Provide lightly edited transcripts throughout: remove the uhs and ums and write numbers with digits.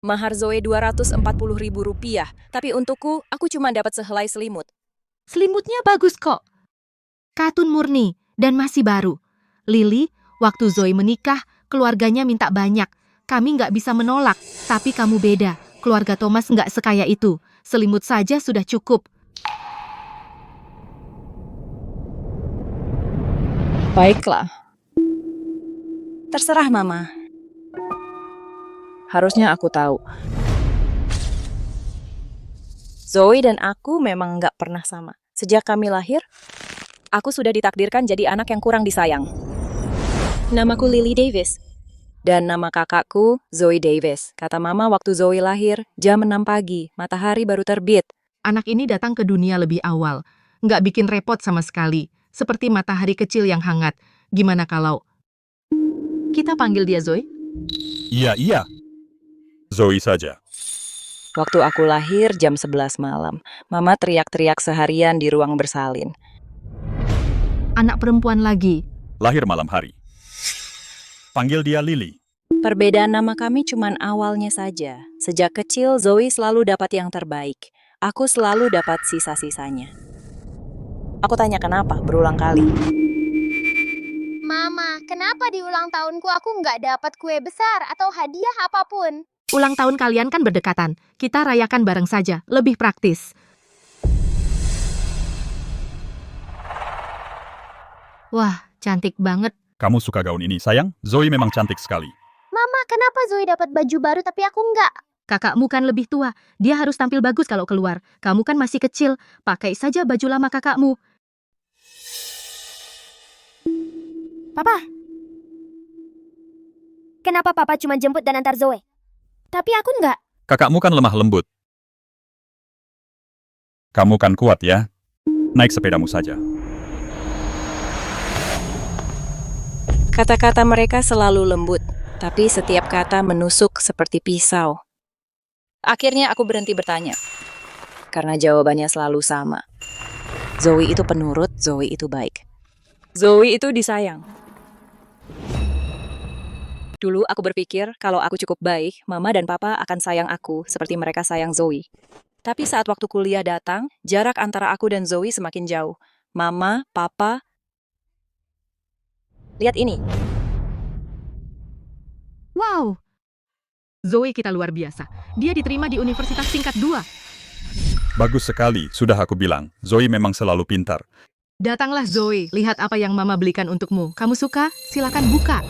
Mahar Zoe Rp240.000, tapi untukku, aku cuma dapat sehelai selimut. Selimutnya bagus kok. Katun murni dan masih baru. Lily, waktu Zoe menikah, keluarganya minta banyak. Kami nggak bisa menolak, tapi kamu beda. Keluarga Thomas nggak sekaya itu. Selimut saja sudah cukup. Baiklah. Terserah, Mama. Harusnya aku tahu. Zoe dan aku memang nggak pernah sama. Sejak kami lahir, aku sudah ditakdirkan jadi anak yang kurang disayang. Namaku Lily Davis. Dan nama kakakku Zoe Davis. Kata Mama waktu Zoe lahir, jam 6 pagi, matahari baru terbit. Anak ini datang ke dunia lebih awal. Nggak bikin repot sama sekali. Seperti matahari kecil yang hangat. Gimana kalau kita panggil dia Zoe? Iya. Zoe saja. Waktu aku lahir jam 11 malam, Mama teriak-teriak seharian di ruang bersalin. Anak perempuan lagi. Lahir malam hari. Panggil dia Lily. Perbedaan nama kami cuman awalnya saja. Sejak kecil, Zoe selalu dapat yang terbaik. Aku selalu dapat sisa-sisanya. Aku tanya kenapa, berulang kali. Mama, kenapa di ulang tahunku aku nggak dapat kue besar atau hadiah apapun? Ulang tahun kalian kan berdekatan. Kita rayakan bareng saja, lebih praktis. Wah, cantik banget. Kamu suka gaun ini, sayang? Zoe memang cantik sekali. Mama, kenapa Zoe dapat baju baru tapi aku nggak? Kakakmu kan lebih tua. Dia harus tampil bagus kalau keluar. Kamu kan masih kecil. Pakai saja baju lama kakakmu. Papa. Kenapa Papa cuma jemput dan antar Zoe? Tapi aku nggak. Kakakmu kan lemah lembut. Kamu kan kuat ya? Naik sepedamu saja. Kata-kata mereka selalu lembut, tapi setiap kata menusuk seperti pisau. Akhirnya aku berhenti bertanya, karena jawabannya selalu sama. Zoe itu penurut, Zoe itu baik. Zoe itu disayang. Dulu aku berpikir kalau aku cukup baik, Mama dan Papa akan sayang aku seperti mereka sayang Zoe. Tapi saat waktu kuliah datang, jarak antara aku dan Zoe semakin jauh. Mama, Papa, lihat ini. Wow. Zoe kita luar biasa. Dia diterima di Universitas tingkat 2. Bagus sekali, sudah aku bilang. Zoe memang selalu pintar. Datanglah Zoe, lihat apa yang Mama belikan untukmu. Kamu suka? Silakan buka.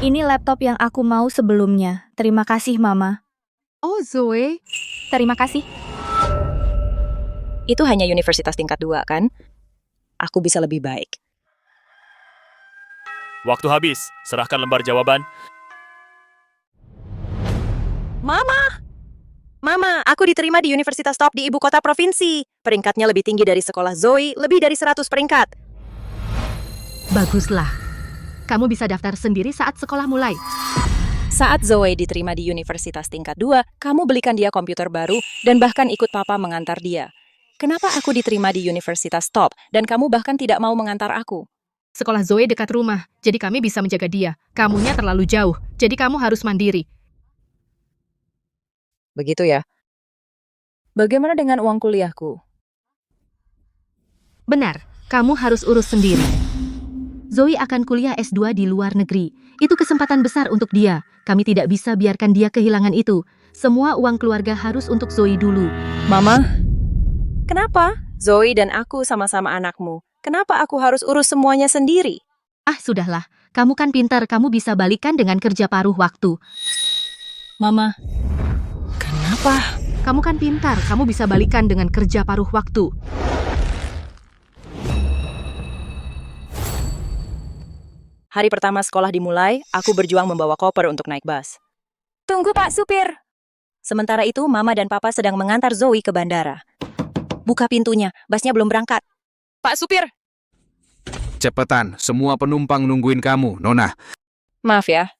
Ini laptop yang aku mau sebelumnya. Terima kasih, Mama. Oh, Zoe. Terima kasih. Itu hanya universitas tingkat 2, kan? Aku bisa lebih baik. Waktu habis, serahkan lembar jawaban. Mama, aku diterima di universitas top di ibu kota provinsi. Peringkatnya lebih tinggi dari sekolah Zoe, lebih dari 100 peringkat. Baguslah. Kamu bisa daftar sendiri saat sekolah mulai. Saat Zoe diterima di universitas tingkat 2, kamu belikan dia komputer baru dan bahkan ikut Papa mengantar dia. Kenapa aku diterima di universitas top dan kamu bahkan tidak mau mengantar aku? Sekolah Zoe dekat rumah, jadi kami bisa menjaga dia. Kamunya terlalu jauh, jadi kamu harus mandiri. Begitu ya? Bagaimana dengan uang kuliahku? Benar, kamu harus urus sendiri. Zoe akan kuliah S2 di luar negeri. Itu kesempatan besar untuk dia. Kami tidak bisa biarkan dia kehilangan itu. Semua uang keluarga harus untuk Zoe dulu. Mama, kenapa? Zoe dan aku sama-sama anakmu. Kenapa aku harus urus semuanya sendiri? Ah, sudahlah. Kamu kan pintar, kamu bisa balikan dengan kerja paruh waktu. Mama, kenapa? Kamu kan pintar, kamu bisa balikan dengan kerja paruh waktu. Hari pertama sekolah dimulai, aku berjuang membawa koper untuk naik bus. Tunggu Pak Supir! Sementara itu, Mama dan Papa sedang mengantar Zoe ke bandara. Buka pintunya, busnya belum berangkat. Pak Supir! Cepetan, semua penumpang nungguin kamu, Nona. Maaf ya.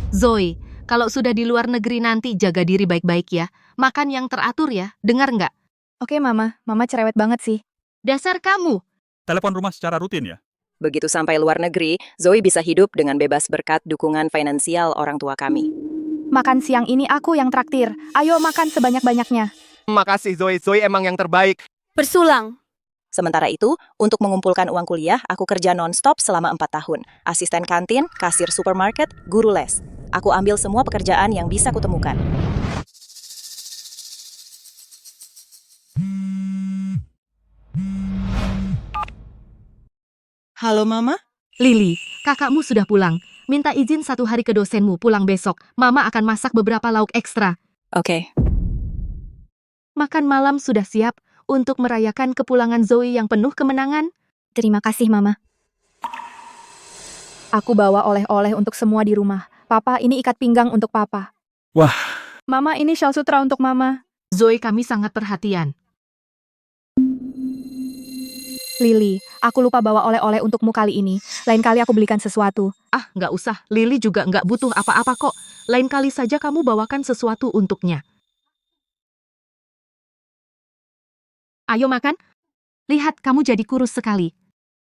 Zoe, kalau sudah di luar negeri nanti jaga diri baik-baik ya. Makan yang teratur ya, dengar nggak? Oke, Mama. Mama cerewet banget sih. Dasar kamu! Telepon rumah secara rutin ya? Begitu sampai luar negeri, Zoe bisa hidup dengan bebas berkat dukungan finansial orang tua kami. Makan siang ini aku yang traktir. Ayo makan sebanyak-banyaknya. Makasih Zoe, Zoe emang yang terbaik. Bersulang. Sementara itu, untuk mengumpulkan uang kuliah, aku kerja non-stop selama 4 tahun. Asisten kantin, kasir supermarket, guru les. Aku ambil semua pekerjaan yang bisa kutemukan. Halo Mama, Lily, kakakmu sudah pulang. Minta izin 1 hari ke dosenmu pulang besok. Mama akan masak beberapa lauk ekstra. Oke. Makan malam sudah siap untuk merayakan kepulangan Zoe yang penuh kemenangan. Terima kasih, Mama. Aku bawa oleh-oleh untuk semua di rumah. Papa, ini ikat pinggang untuk Papa. Wah. Mama, ini shawl sutra untuk Mama. Zoe, kami sangat perhatian. Lily, aku lupa bawa oleh-oleh untukmu kali ini. Lain kali aku belikan sesuatu. Ah, nggak usah. Lily juga nggak butuh apa-apa kok. Lain kali saja kamu bawakan sesuatu untuknya. Ayo makan. Lihat, kamu jadi kurus sekali.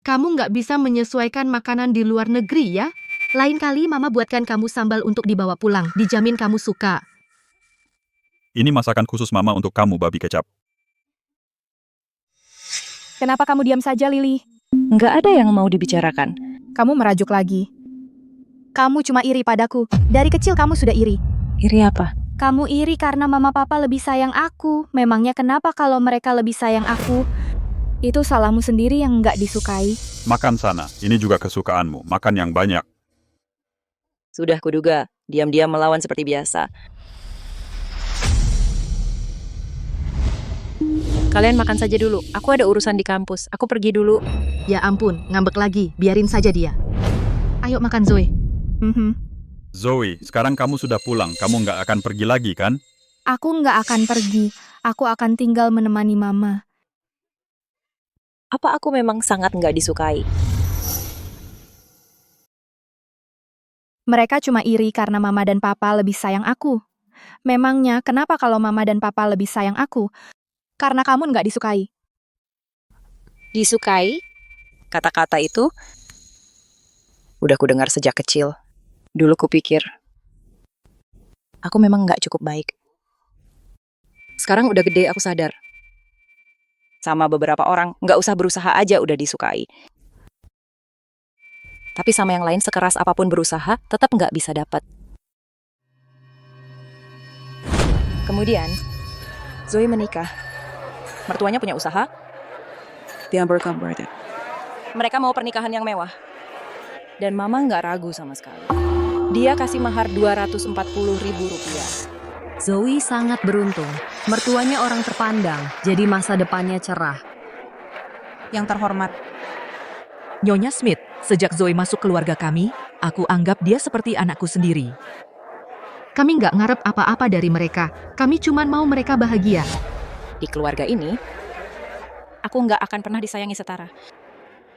Kamu nggak bisa menyesuaikan makanan di luar negeri ya? Lain kali Mama buatkan kamu sambal untuk dibawa pulang. Dijamin kamu suka. Ini masakan khusus Mama untuk kamu, babi kecap. Kenapa kamu diam saja, Lily? Nggak ada yang mau dibicarakan. Kamu merajuk lagi. Kamu cuma iri padaku. Dari kecil kamu sudah iri. Iri apa? Kamu iri karena mama papa lebih sayang aku. Memangnya kenapa kalau mereka lebih sayang aku? Itu salahmu sendiri yang nggak disukai. Makan sana, ini juga kesukaanmu. Makan yang banyak. Sudah kuduga, diam-diam melawan seperti biasa. Kalian makan saja dulu. Aku ada urusan di kampus. Aku pergi dulu. Ya ampun, ngambek lagi. Biarin saja dia. Ayo makan Zoe. Zoe, sekarang kamu sudah pulang. Kamu nggak akan pergi lagi, kan? Aku nggak akan pergi. Aku akan tinggal menemani mama. Apa aku memang sangat nggak disukai? Mereka cuma iri karena mama dan papa lebih sayang aku. Memangnya kenapa kalau mama dan papa lebih sayang aku? Karena kamu nggak disukai. Disukai? Kata-kata itu udah ku dengar sejak kecil. Dulu kupikir aku memang nggak cukup baik. Sekarang udah gede aku sadar. Sama beberapa orang, nggak usah berusaha aja udah disukai. Tapi sama yang lain sekeras apapun berusaha, tetap nggak bisa dapat. Kemudian, Zoe menikah. Mertuanya punya usaha. Mereka mau pernikahan yang mewah. Dan mama nggak ragu sama sekali. Dia kasih mahar Rp240.000. Zoe sangat beruntung. Mertuanya orang terpandang, jadi masa depannya cerah. yang terhormat. Nyonya Smith, sejak Zoe masuk keluarga kami, aku anggap dia seperti anakku sendiri. Kami nggak ngarep apa-apa dari mereka. Kami cuma mau mereka bahagia. Di keluarga ini, aku nggak akan pernah disayangi setara.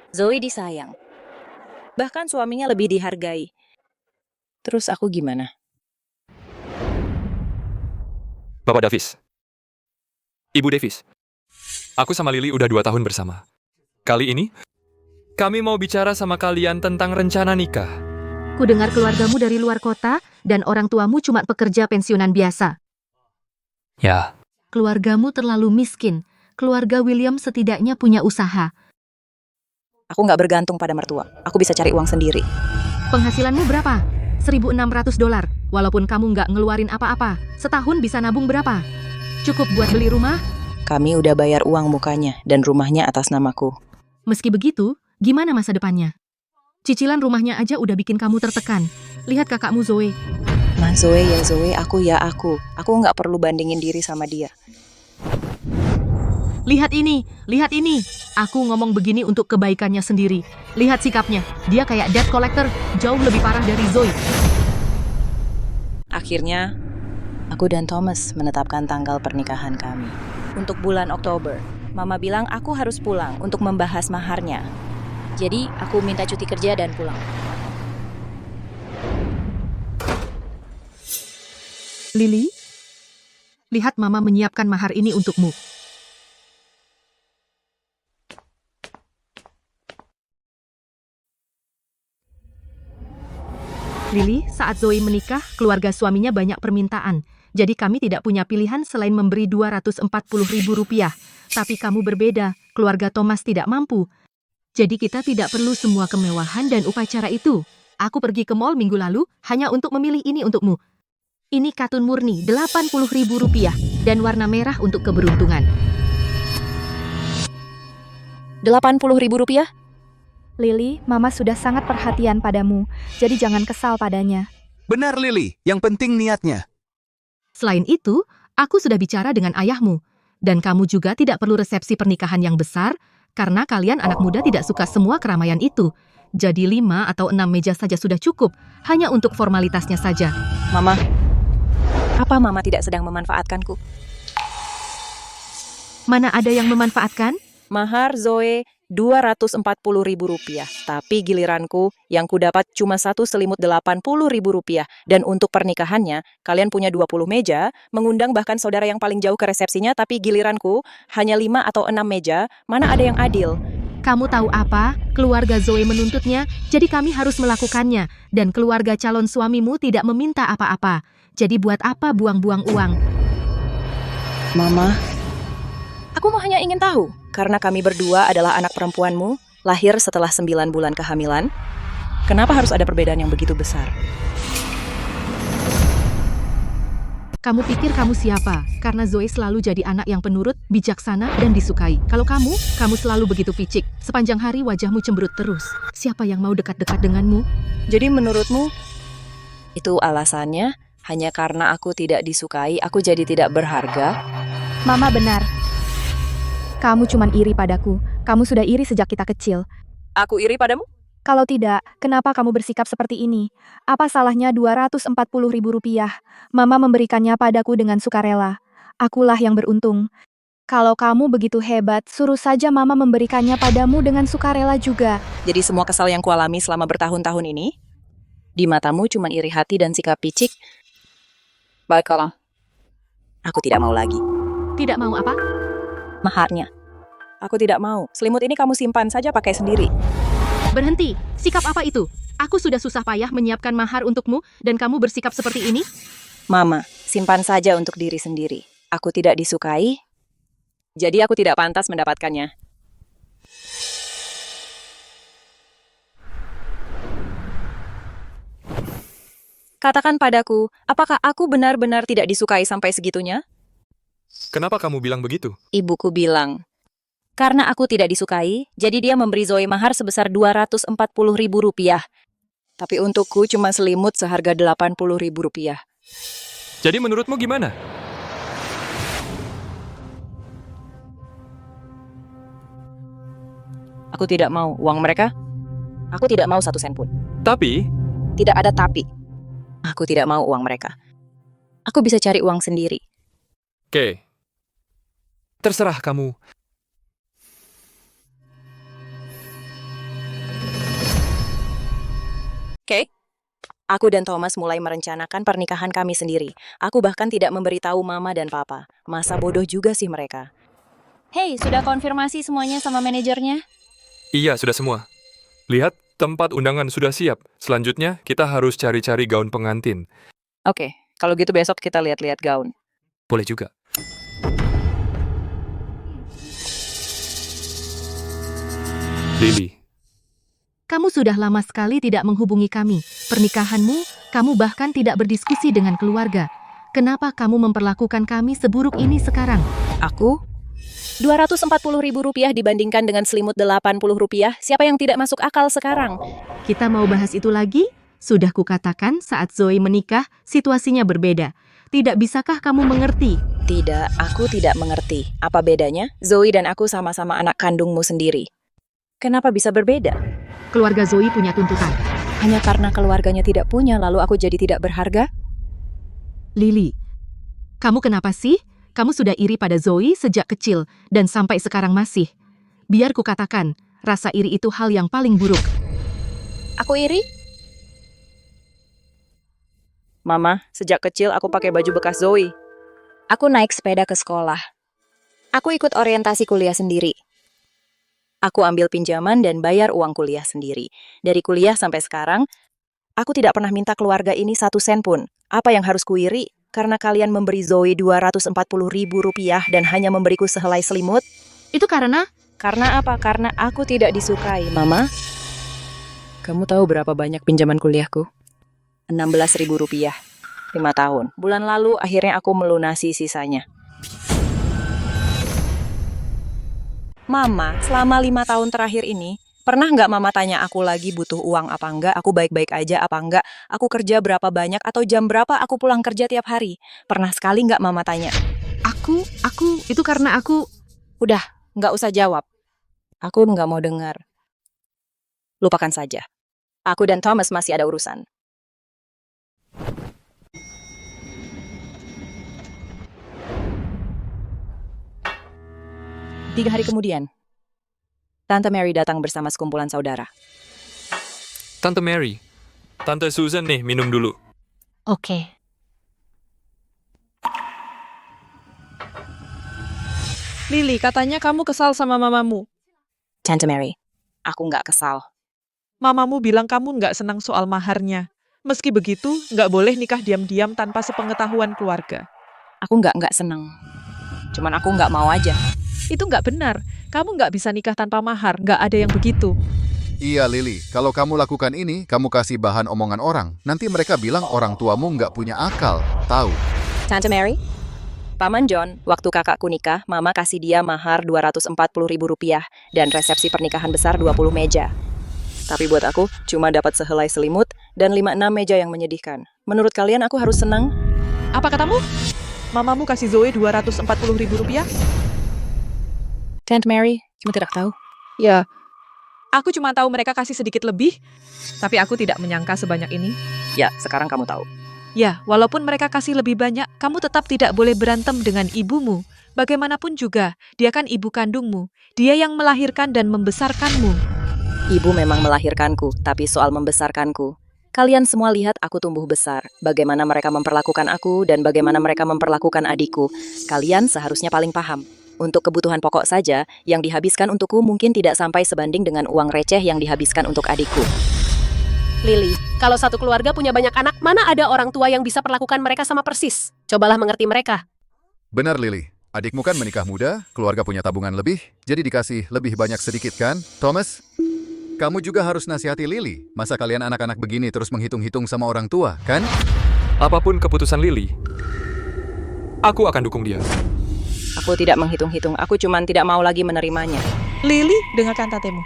Zoe disayang. Bahkan suaminya lebih dihargai. Terus aku gimana? Bapak Davis. Ibu Davis. Aku sama Lily udah 2 tahun bersama. Kali ini, kami mau bicara sama kalian tentang rencana nikah. Ku dengar keluargamu dari luar kota dan orang tuamu cuma pekerja pensiunan biasa. Ya. Keluargamu terlalu miskin. Keluarga William setidaknya punya usaha. Aku nggak bergantung pada mertua. Aku bisa cari uang sendiri. Penghasilanmu berapa? $1.600. Walaupun kamu nggak ngeluarin apa-apa, setahun bisa nabung berapa? Cukup buat beli rumah? Kami udah bayar uang mukanya dan rumahnya atas namaku. Meski begitu, gimana masa depannya? Cicilan rumahnya aja udah bikin kamu tertekan. Lihat kakakmu Zoe. Nah Zoe ya Zoe, aku ya aku. Aku nggak perlu bandingin diri sama dia. Lihat ini, lihat ini. Aku ngomong begini untuk kebaikannya sendiri. Lihat sikapnya, dia kayak debt collector, jauh lebih parah dari Zoe. Akhirnya, aku dan Thomas menetapkan tanggal pernikahan kami. Untuk bulan Oktober, Mama bilang aku harus pulang untuk membahas maharnya. Jadi, aku minta cuti kerja dan pulang. Lily, lihat Mama menyiapkan mahar ini untukmu. Saat Zoe menikah, keluarga suaminya banyak permintaan. Jadi kami tidak punya pilihan selain memberi Rp240.000. Tapi kamu berbeda, keluarga Thomas tidak mampu. Jadi kita tidak perlu semua kemewahan dan upacara itu. Aku pergi ke mall minggu lalu hanya untuk memilih ini untukmu. Ini katun murni Rp80.000 dan warna merah untuk keberuntungan. Rp80.000? Lily, Mama sudah sangat perhatian padamu, jadi jangan kesal padanya. Benar, Lily. Yang penting niatnya. Selain itu, aku sudah bicara dengan ayahmu. Dan kamu juga tidak perlu resepsi pernikahan yang besar, karena kalian anak muda tidak suka semua keramaian itu. Jadi 5 atau 6 meja saja sudah cukup, hanya untuk formalitasnya saja. Mama, apa Mama tidak sedang memanfaatkanku? Mana ada yang memanfaatkan? Mahar Zoe Rp240.000, tapi giliranku yang kudapat cuma satu selimut Rp80.000. Dan untuk pernikahannya, kalian punya 20 meja, mengundang bahkan saudara yang paling jauh ke resepsinya, tapi giliranku hanya 5 atau 6 meja, mana ada yang adil? Kamu tahu apa? Keluarga Zoe menuntutnya, jadi kami harus melakukannya. Dan keluarga calon suamimu tidak meminta apa-apa. Jadi buat apa buang-buang uang? Mama, aku mau hanya ingin tahu, karena kami berdua adalah anak perempuanmu, lahir setelah 9 bulan kehamilan, kenapa harus ada perbedaan yang begitu besar? Kamu pikir kamu siapa? Karena Zoe selalu jadi anak yang penurut, bijaksana, dan disukai. Kalau kamu selalu begitu picik. Sepanjang hari wajahmu cemberut terus. Siapa yang mau dekat-dekat denganmu? Jadi menurutmu, itu alasannya hanya karena aku tidak disukai, aku jadi tidak berharga? Mama benar. Kamu cuman iri padaku. Kamu sudah iri sejak kita kecil. Aku iri padamu? Kalau tidak, kenapa kamu bersikap seperti ini? Apa salahnya Rp240.000? Mama memberikannya padaku dengan sukarela. Akulah yang beruntung. Kalau kamu begitu hebat, suruh saja Mama memberikannya padamu dengan sukarela juga. Jadi semua kesal yang kualami selama bertahun-tahun ini, di matamu cuma iri hati dan sikap picik? Baiklah, aku tidak mau lagi. Tidak mau apa? Maharnya. Aku tidak mau. Selimut ini kamu simpan saja pakai sendiri. Berhenti. Sikap apa itu? Aku sudah susah payah menyiapkan mahar untukmu dan kamu bersikap seperti ini? Mama, simpan saja untuk diri sendiri. Aku tidak disukai, jadi aku tidak pantas mendapatkannya. Katakan padaku, apakah aku benar-benar tidak disukai sampai segitunya? Kenapa kamu bilang begitu? Ibuku bilang, karena aku tidak disukai, jadi dia memberi Zoe mahar sebesar Rp240.000. Tapi untukku cuma selimut seharga Rp80.000. Jadi menurutmu gimana? Aku tidak mau uang mereka. Aku tidak mau 1 sen pun. Tapi, Tidak ada tapi. Aku tidak mau uang mereka. Aku bisa cari uang sendiri. oke. Terserah kamu. Oke? Aku dan Thomas mulai merencanakan pernikahan kami sendiri. Aku bahkan tidak memberitahu Mama dan Papa. Masa bodoh juga sih mereka. Hey, sudah konfirmasi semuanya sama manajernya? Iya, sudah semua. Lihat, tempat undangan sudah siap. Selanjutnya, kita harus cari-cari gaun pengantin. Oke, kalau gitu besok kita lihat-lihat gaun. Boleh juga. Lily, Kamu sudah lama sekali tidak menghubungi kami. Pernikahanmu, kamu bahkan tidak berdiskusi dengan keluarga. Kenapa kamu memperlakukan kami seburuk ini sekarang? Aku? Rp240.000 dibandingkan dengan selimut Rp80. Siapa yang tidak masuk akal sekarang? Kita mau bahas itu lagi? Sudah kukatakan saat Zoe menikah, situasinya berbeda. Tidak bisakah kamu mengerti? Tidak, aku tidak mengerti. Apa bedanya? Zoe dan aku sama-sama anak kandungmu sendiri. Kenapa bisa berbeda? Keluarga Zoe punya tuntutan. Hanya karena keluarganya tidak punya, lalu aku jadi tidak berharga? Lily, kamu kenapa sih? Kamu sudah iri pada Zoe sejak kecil dan sampai sekarang masih. Biar kukatakan, rasa iri itu hal yang paling buruk. Aku iri? Mama, sejak kecil aku pakai baju bekas Zoe. Aku naik sepeda ke sekolah. Aku ikut orientasi kuliah sendiri. Aku ambil pinjaman dan bayar uang kuliah sendiri. Dari kuliah sampai sekarang, Aku tidak pernah minta keluarga ini 1 sen pun. Apa yang harus kuiri? Karena kalian memberi Zoe 240 ribu rupiah dan hanya memberiku sehelai selimut? Itu karena Karena apa? Karena aku tidak disukai, Mama. Kamu tahu berapa banyak pinjaman kuliahku? 16 ribu rupiah. 5 tahun. Bulan lalu akhirnya aku melunasi sisanya. Mama, selama 5 tahun terakhir ini, pernah nggak Mama tanya aku lagi butuh uang apa enggak, aku baik-baik aja apa enggak, aku kerja berapa banyak atau jam berapa aku pulang kerja tiap hari? Pernah sekali nggak Mama tanya? itu karena aku... Udah, nggak usah jawab. Aku nggak mau dengar. Lupakan saja. Aku dan Thomas masih ada urusan. Tiga hari kemudian, Tante Mary datang bersama sekumpulan saudara. Tante Mary, Tante Susan nih minum dulu. Oke. Lily, katanya kamu kesal sama mamamu. Tante Mary, aku nggak kesal. Mamamu bilang kamu nggak senang soal maharnya. Meski begitu, nggak boleh nikah diam-diam tanpa sepengetahuan keluarga. Aku nggak seneng. Cuman aku nggak mau aja. Itu nggak benar. Kamu nggak bisa nikah tanpa mahar. Nggak ada yang begitu. Iya, Lily. Kalau kamu lakukan ini, kamu kasih bahan omongan orang. Nanti mereka bilang orang tuamu nggak punya akal. Tahu? Tante Mary, Paman John, waktu kakakku nikah, Mama kasih dia mahar 240 ribu rupiah dan resepsi pernikahan besar 20 meja. Tapi buat aku, cuma dapat sehelai selimut dan 5-6 meja yang menyedihkan. Menurut kalian aku harus senang? Apa katamu? Mamamu kasih Zoe 240 ribu rupiah? Tante Mary, cuma tidak tahu. Ya, aku cuma tahu mereka kasih sedikit lebih, tapi aku tidak menyangka sebanyak ini. Ya, sekarang kamu tahu. Ya, walaupun mereka kasih lebih banyak, kamu tetap tidak boleh berantem dengan ibumu. Bagaimanapun juga, dia kan ibu kandungmu. Dia yang melahirkan dan membesarkanmu. Ibu memang melahirkanku, tapi soal membesarkanku, kalian semua lihat aku tumbuh besar. Bagaimana mereka memperlakukan aku dan bagaimana mereka memperlakukan adikku. Kalian seharusnya paling paham. Untuk kebutuhan pokok saja, yang dihabiskan untukku mungkin tidak sampai sebanding dengan uang receh yang dihabiskan untuk adikku. Lily, kalau satu keluarga punya banyak anak, mana ada orang tua yang bisa perlakukan mereka sama persis? Cobalah mengerti mereka. Benar, Lily. Adikmu kan menikah muda, keluarga punya tabungan lebih, jadi dikasih lebih banyak sedikit kan? Thomas, kamu juga harus nasihati Lily. Masa kalian anak-anak begini terus menghitung-hitung sama orang tua, kan? Apapun keputusan Lily, aku akan dukung dia. Aku tidak menghitung-hitung, aku cuman tidak mau lagi menerimanya. Lily, dengarkan tantemu.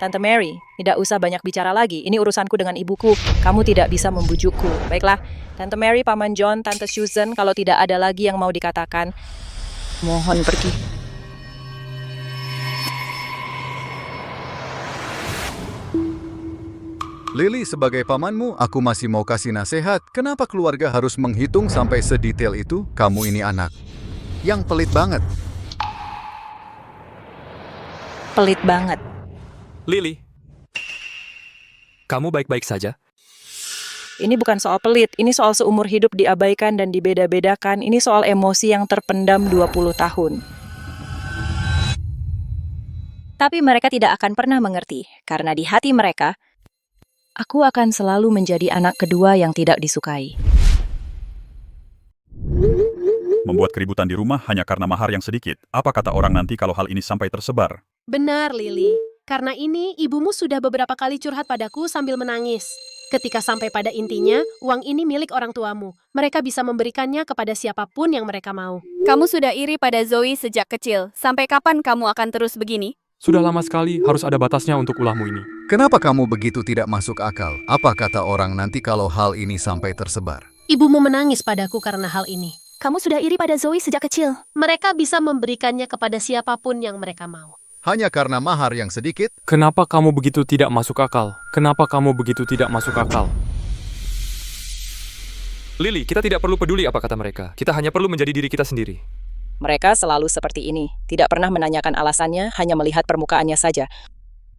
Tante Mary, tidak usah banyak bicara lagi. Ini urusanku dengan ibuku. Kamu tidak bisa membujukku. Baiklah, Tante Mary, Paman John, Tante Susan, kalau tidak ada lagi yang mau dikatakan, mohon pergi. Lily, sebagai pamanmu, aku masih mau kasih nasihat. Kenapa keluarga harus menghitung sampai sedetail itu? Kamu ini anak yang pelit banget. Pelit banget. Lily, kamu baik-baik saja? Ini bukan soal pelit, ini soal seumur hidup diabaikan dan dibeda-bedakan. Ini soal emosi yang terpendam 20 tahun. Tapi mereka tidak akan pernah mengerti, karena di hati mereka, aku akan selalu menjadi anak kedua yang tidak disukai. Membuat keributan di rumah hanya karena mahar yang sedikit. Apa kata orang nanti kalau hal ini sampai tersebar? Benar, Lily. Karena ini, ibumu sudah beberapa kali curhat padaku sambil menangis. Ketika sampai pada intinya, uang ini milik orang tuamu. Mereka bisa memberikannya kepada siapapun yang mereka mau. Kamu sudah iri pada Zoe sejak kecil. Sampai kapan kamu akan terus begini? Sudah lama sekali, harus ada batasnya untuk ulahmu ini. Kenapa kamu begitu tidak masuk akal? Apa kata orang nanti kalau hal ini sampai tersebar? Ibumu menangis padaku karena hal ini. Kamu sudah iri pada Zoe sejak kecil. Mereka bisa memberikannya kepada siapapun yang mereka mau. Hanya karena mahar yang sedikit? Kenapa kamu begitu tidak masuk akal? Kenapa kamu begitu tidak masuk akal? Lily, kita tidak perlu peduli apa kata mereka. Kita hanya perlu menjadi diri kita sendiri. Mereka selalu seperti ini, tidak pernah menanyakan alasannya, hanya melihat permukaannya saja.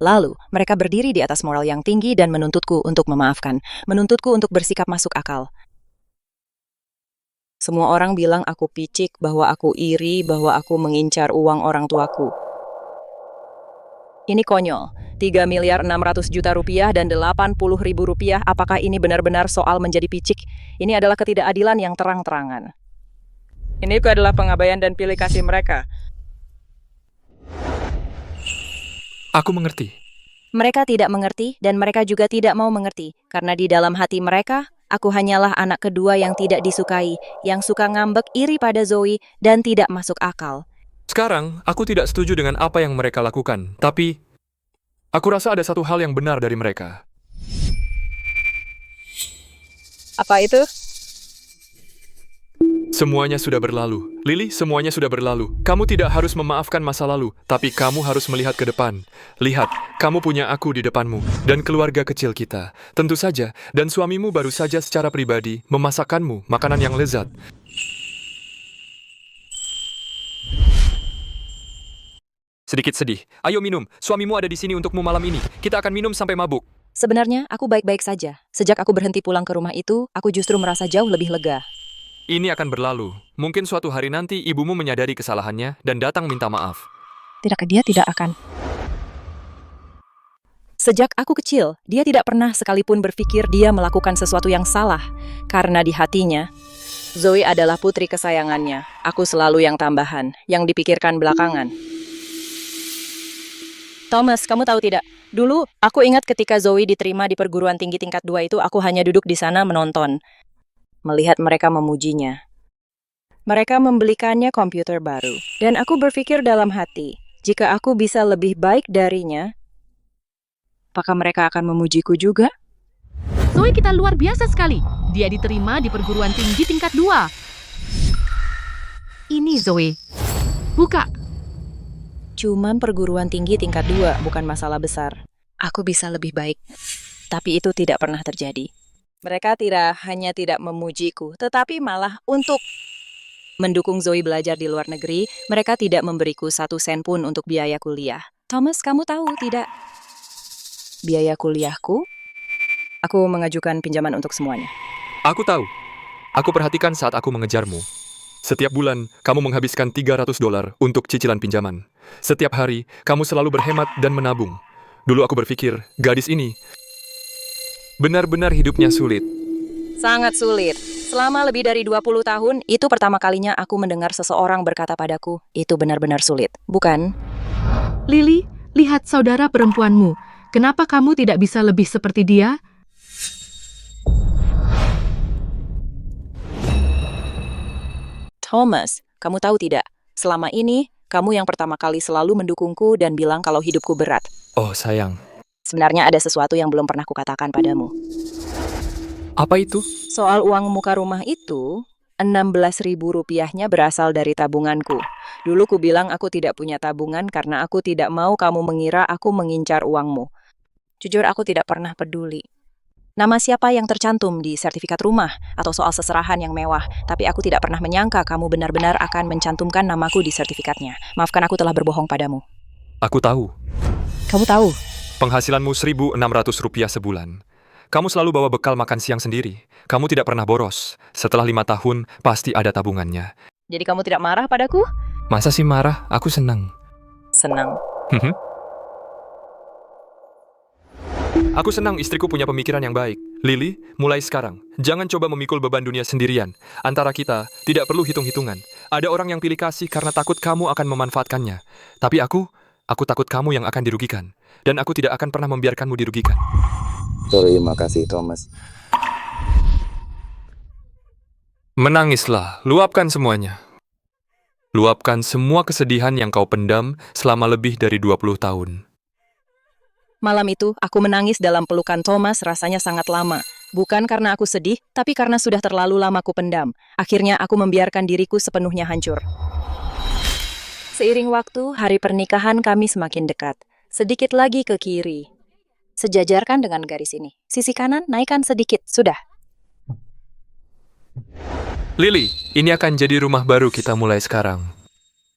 Lalu, mereka berdiri di atas moral yang tinggi dan menuntutku untuk memaafkan, menuntutku untuk bersikap masuk akal. Semua orang bilang aku picik, bahwa aku iri, bahwa aku mengincar uang orang tuaku. Ini konyol. 3.600.000.000 rupiah dan 80.000 rupiah. Apakah ini benar-benar soal menjadi picik? Ini adalah ketidakadilan yang terang-terangan. Ini adalah pengabaian dan pilih kasih mereka. Aku mengerti. Mereka tidak mengerti dan mereka juga tidak mau mengerti. Karena di dalam hati mereka, aku hanyalah anak kedua yang tidak disukai, yang suka ngambek iri pada Zoe dan tidak masuk akal. Sekarang, aku tidak setuju dengan apa yang mereka lakukan. Tapi, aku rasa ada satu hal yang benar dari mereka. Apa itu? Semuanya sudah berlalu. Lily, semuanya sudah berlalu. Kamu tidak harus memaafkan masa lalu, tapi kamu harus melihat ke depan. Lihat, kamu punya aku di depanmu, dan keluarga kecil kita. Tentu saja, dan suamimu baru saja secara pribadi memasakkanmu makanan yang lezat. Sedikit sedih. Ayo minum. Suamimu ada di sini untukmu malam ini. Kita akan minum sampai mabuk. Sebenarnya, aku baik-baik saja. Sejak aku berhenti pulang ke rumah itu, aku justru merasa jauh lebih lega. Ini akan berlalu. Mungkin suatu hari nanti ibumu menyadari kesalahannya dan datang minta maaf. Tidakkah dia tidak akan? Sejak aku kecil, dia tidak pernah sekalipun berpikir dia melakukan sesuatu yang salah. Karena di hatinya, Zoe adalah putri kesayangannya. Aku selalu yang tambahan, yang dipikirkan belakangan. Thomas, kamu tahu tidak? Dulu, aku ingat ketika Zoe diterima di perguruan tinggi tingkat 2 itu, aku hanya duduk di sana menonton. Melihat mereka memujinya. Mereka membelikannya komputer baru. Dan aku berpikir dalam hati, jika aku bisa lebih baik darinya, apakah mereka akan memujiku juga? Zoe kita luar biasa sekali. Dia diterima di perguruan tinggi tingkat 2. Ini Zoe. Buka. Cuman perguruan tinggi tingkat 2, bukan masalah besar. Aku bisa lebih baik. Tapi itu tidak pernah terjadi. Mereka hanya tidak memujiku, tetapi malah untuk mendukung Zoe belajar di luar negeri, mereka tidak memberiku 1 sen pun untuk biaya kuliah. Thomas, kamu tahu tidak? Biaya kuliahku? Aku mengajukan pinjaman untuk semuanya. Aku tahu. Aku perhatikan saat aku mengejarmu. Setiap bulan, kamu menghabiskan $300 untuk cicilan pinjaman. Setiap hari, kamu selalu berhemat dan menabung. Dulu aku berpikir, gadis ini benar-benar hidupnya sulit. Sangat sulit. Selama lebih dari 20 tahun, itu pertama kalinya aku mendengar seseorang berkata padaku, itu benar-benar sulit, bukan? Lily, lihat saudara perempuanmu. Kenapa kamu tidak bisa lebih seperti dia? Thomas, kamu tahu tidak? Selama ini, kamu yang pertama kali selalu mendukungku dan bilang kalau hidupku berat. Oh, sayang. Sebenarnya ada sesuatu yang belum pernah kukatakan padamu. Apa itu? Soal uang muka rumah itu, 16.000 rupiahnya berasal dari tabunganku. Dulu ku bilang aku tidak punya tabungan karena aku tidak mau kamu mengira aku mengincar uangmu. Jujur aku tidak pernah peduli. Nama siapa yang tercantum di sertifikat rumah atau soal seserahan yang mewah, tapi aku tidak pernah menyangka kamu benar-benar akan mencantumkan namaku di sertifikatnya. Maafkan aku telah berbohong padamu. Aku tahu. Kamu tahu? Penghasilanmu Rp1.600 sebulan. Kamu selalu bawa bekal makan siang sendiri. Kamu tidak pernah boros. Setelah 5 tahun, pasti ada tabungannya. Jadi kamu tidak marah padaku? Masa sih marah? Aku senang. Senang. Aku senang istriku punya pemikiran yang baik. Lily, mulai sekarang, jangan coba memikul beban dunia sendirian. Antara kita, tidak perlu hitung-hitungan. Ada orang yang pilih kasih karena takut kamu akan memanfaatkannya. Tapi aku takut kamu yang akan dirugikan. Dan aku tidak akan pernah membiarkanmu dirugikan. Terima kasih, Thomas. Menangislah, luapkan semuanya. Luapkan semua kesedihan yang kau pendam selama lebih dari 20 tahun. Malam itu, aku menangis dalam pelukan Thomas rasanya sangat lama. Bukan karena aku sedih, tapi karena sudah terlalu lama ku pendam. Akhirnya aku membiarkan diriku sepenuhnya hancur. Seiring waktu, hari pernikahan kami semakin dekat. Sedikit lagi ke kiri. Sejajarkan dengan garis ini. Sisi kanan, naikkan sedikit. Sudah. Lily, ini akan jadi rumah baru kita mulai sekarang.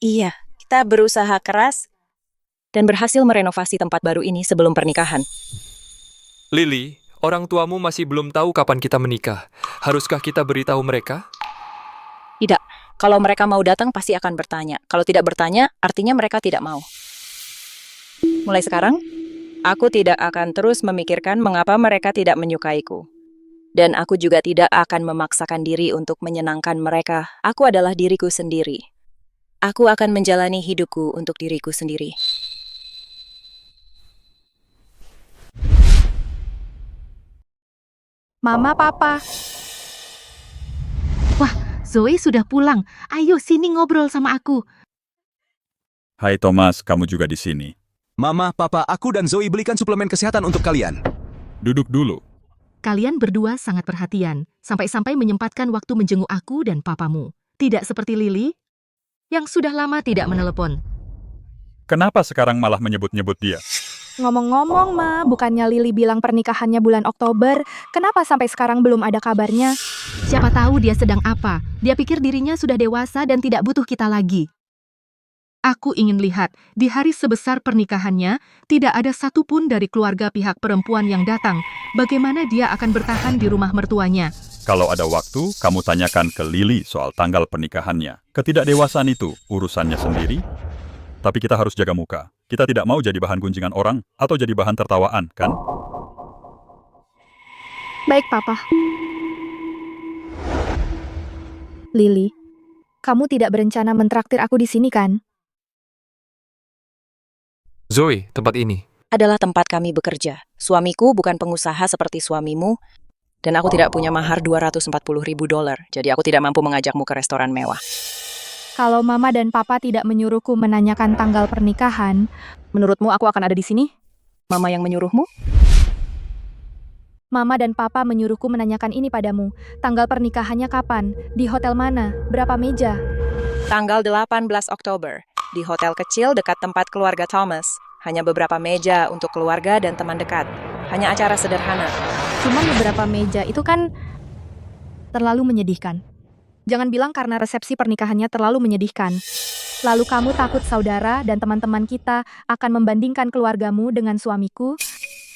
Iya, kita berusaha keras dan berhasil merenovasi tempat baru ini sebelum pernikahan. Lily, orang tuamu masih belum tahu kapan kita menikah. Haruskah kita beritahu mereka? Tidak. Kalau mereka mau datang, pasti akan bertanya. Kalau tidak bertanya, artinya mereka tidak mau. Mulai sekarang, Aku tidak akan terus memikirkan mengapa mereka tidak menyukaiku. Dan aku juga tidak akan memaksakan diri untuk menyenangkan mereka. Aku adalah diriku sendiri. Aku akan menjalani hidupku untuk diriku sendiri. Mama, Papa. Wah, Zoe sudah pulang. Ayo sini ngobrol sama aku. Hai Thomas, kamu juga di sini. Mama, Papa, aku dan Zoe belikan suplemen kesehatan untuk kalian. Duduk dulu. Kalian berdua sangat perhatian, sampai-sampai menyempatkan waktu menjenguk aku dan papamu. Tidak seperti Lily, yang sudah lama tidak menelepon. Kenapa sekarang malah menyebut-nyebut dia? Ngomong-ngomong, Ma, bukannya Lily bilang pernikahannya bulan Oktober, kenapa sampai sekarang belum ada kabarnya? Siapa tahu dia sedang apa. Dia pikir dirinya sudah dewasa dan tidak butuh kita lagi. Aku ingin lihat, di hari sebesar pernikahannya, tidak ada satupun dari keluarga pihak perempuan yang datang. Bagaimana dia akan bertahan di rumah mertuanya? Kalau ada waktu, kamu tanyakan ke Lily soal tanggal pernikahannya. Ketidakdewasaan itu urusannya sendiri. Tapi kita harus jaga muka. Kita tidak mau jadi bahan gunjingan orang atau jadi bahan tertawaan, kan? Baik, Papa. Lily, kamu tidak berencana mentraktir aku di sini, kan? Zoe, tempat ini. Adalah tempat kami bekerja. Suamiku bukan pengusaha seperti suamimu, dan aku tidak punya mahar $240.000, jadi aku tidak mampu mengajakmu ke restoran mewah. Kalau Mama dan Papa tidak menyuruhku menanyakan tanggal pernikahan, Menurutmu aku akan ada di sini? Mama yang menyuruhmu? Mama dan Papa menyuruhku menanyakan ini padamu. Tanggal pernikahannya kapan? Di hotel mana? Berapa meja? Tanggal 18 Oktober, di hotel kecil dekat tempat keluarga Thomas. Hanya beberapa meja untuk keluarga dan teman dekat. Hanya acara sederhana. Cuma beberapa meja, itu kan terlalu menyedihkan. Jangan bilang karena resepsi pernikahannya terlalu menyedihkan. Lalu kamu takut saudara dan teman-teman kita akan membandingkan keluargamu dengan suamiku?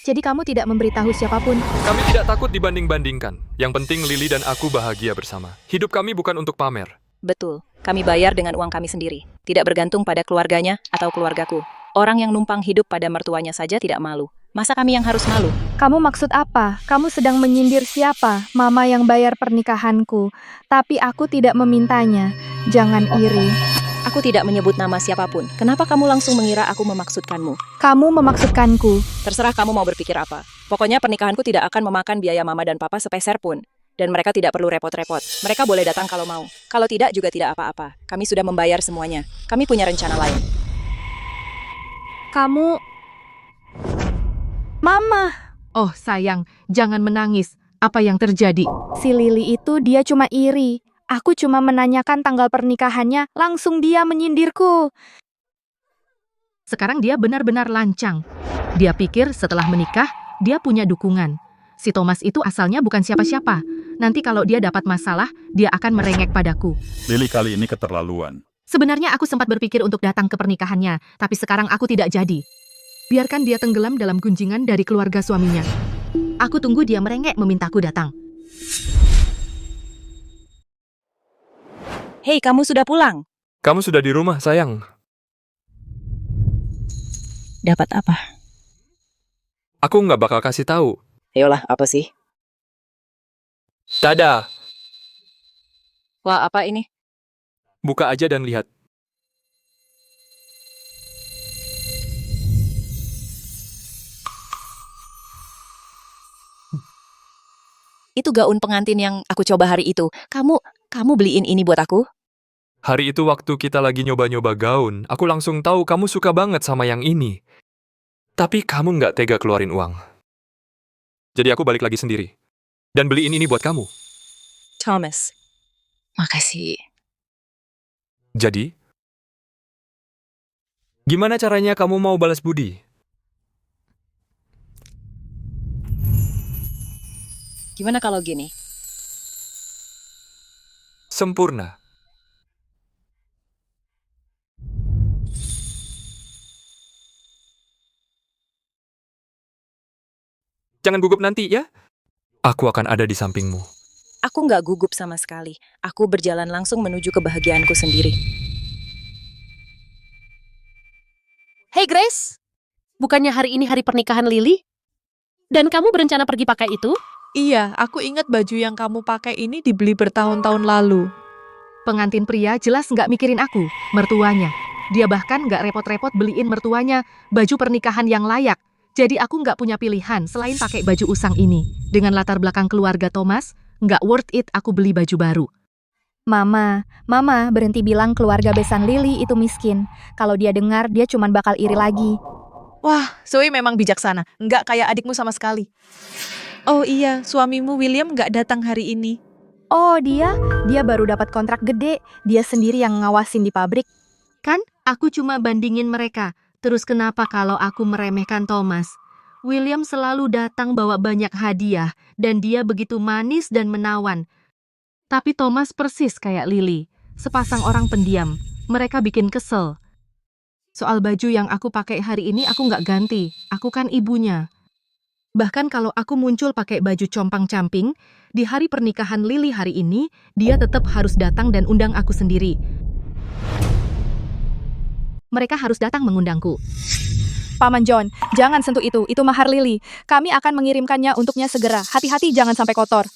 Jadi kamu tidak memberitahu siapapun? Kami tidak takut dibanding-bandingkan. Yang penting Lily dan aku bahagia bersama. Hidup kami bukan untuk pamer. Betul, kami bayar dengan uang kami sendiri. Tidak bergantung pada keluarganya atau keluargaku. Orang yang numpang hidup pada mertuanya saja tidak malu. Masa kami yang harus malu? Kamu maksud apa? Kamu sedang menyindir siapa? Mama yang bayar pernikahanku. Tapi aku tidak memintanya. Jangan iri. Aku tidak menyebut nama siapapun. Kenapa kamu langsung mengira aku memaksudkanmu? Kamu memaksudkanku. Terserah kamu mau berpikir apa. Pokoknya pernikahanku tidak akan memakan biaya mama dan papa sepeser pun. Dan mereka tidak perlu repot-repot. Mereka boleh datang kalau mau. Kalau tidak juga tidak apa-apa. Kami sudah membayar semuanya. Kami punya rencana lain. Kamu... Mama! Oh sayang, jangan menangis. Apa yang terjadi? Si Lily itu dia cuma iri. Aku cuma menanyakan tanggal pernikahannya, langsung dia menyindirku. Sekarang dia benar-benar lancang. Dia pikir setelah menikah, dia punya dukungan. Si Thomas itu asalnya bukan siapa-siapa. Nanti kalau dia dapat masalah, dia akan merengek padaku. Lily kali ini keterlaluan. Sebenarnya aku sempat berpikir untuk datang ke pernikahannya, tapi sekarang aku tidak jadi. Biarkan dia tenggelam dalam gunjingan dari keluarga suaminya. Aku tunggu dia merengek memintaku datang. Hei, kamu sudah pulang? Kamu sudah di rumah, sayang. Dapat apa? Aku nggak bakal kasih tahu. Ayolah, apa sih? Tada! Wah, apa ini? Buka aja dan lihat. Itu gaun pengantin yang aku coba hari itu. Kamu beliin ini buat aku? Hari itu waktu kita lagi nyoba-nyoba gaun, aku langsung tahu kamu suka banget sama yang ini. Tapi kamu nggak tega keluarin uang. Jadi aku balik lagi sendiri. Dan beliin ini buat kamu. Thomas, makasih. Jadi, gimana caranya kamu mau balas budi? Gimana kalau gini? Sempurna. Jangan gugup nanti ya. Aku akan ada di sampingmu. Aku nggak gugup sama sekali. Aku berjalan langsung menuju kebahagiaanku sendiri. Hey Grace, Bukannya hari ini hari pernikahan Lily? Dan kamu berencana pergi pakai itu? Iya, aku ingat baju yang kamu pakai ini dibeli bertahun-tahun lalu. Pengantin pria jelas nggak mikirin aku, mertuanya. Dia bahkan nggak repot-repot beliin mertuanya baju pernikahan yang layak. Jadi aku nggak punya pilihan selain pakai baju usang ini. Dengan latar belakang keluarga Thomas, nggak worth it aku beli baju baru. Mama berhenti bilang keluarga besan Lily itu miskin. Kalau dia dengar, dia cuman bakal iri lagi. Wah, Zoe memang bijaksana. Nggak kayak adikmu sama sekali. Oh iya, suamimu William nggak datang hari ini. Oh, dia baru dapat kontrak gede. Dia sendiri yang ngawasin di pabrik. Kan, aku cuma bandingin mereka. Terus kenapa kalau aku meremehkan Thomas? William selalu datang bawa banyak hadiah, dan dia begitu manis dan menawan. Tapi Thomas persis kayak Lily, sepasang orang pendiam. Mereka bikin kesel. Soal baju yang aku pakai hari ini aku nggak ganti, aku kan ibunya. Bahkan kalau aku muncul pakai baju compang-camping, di hari pernikahan Lily hari ini, dia tetap harus datang dan undang aku sendiri. Mereka harus datang mengundangku. Paman John, jangan sentuh itu mahar Lily. Kami akan mengirimkannya untuknya segera. Hati-hati jangan sampai kotor.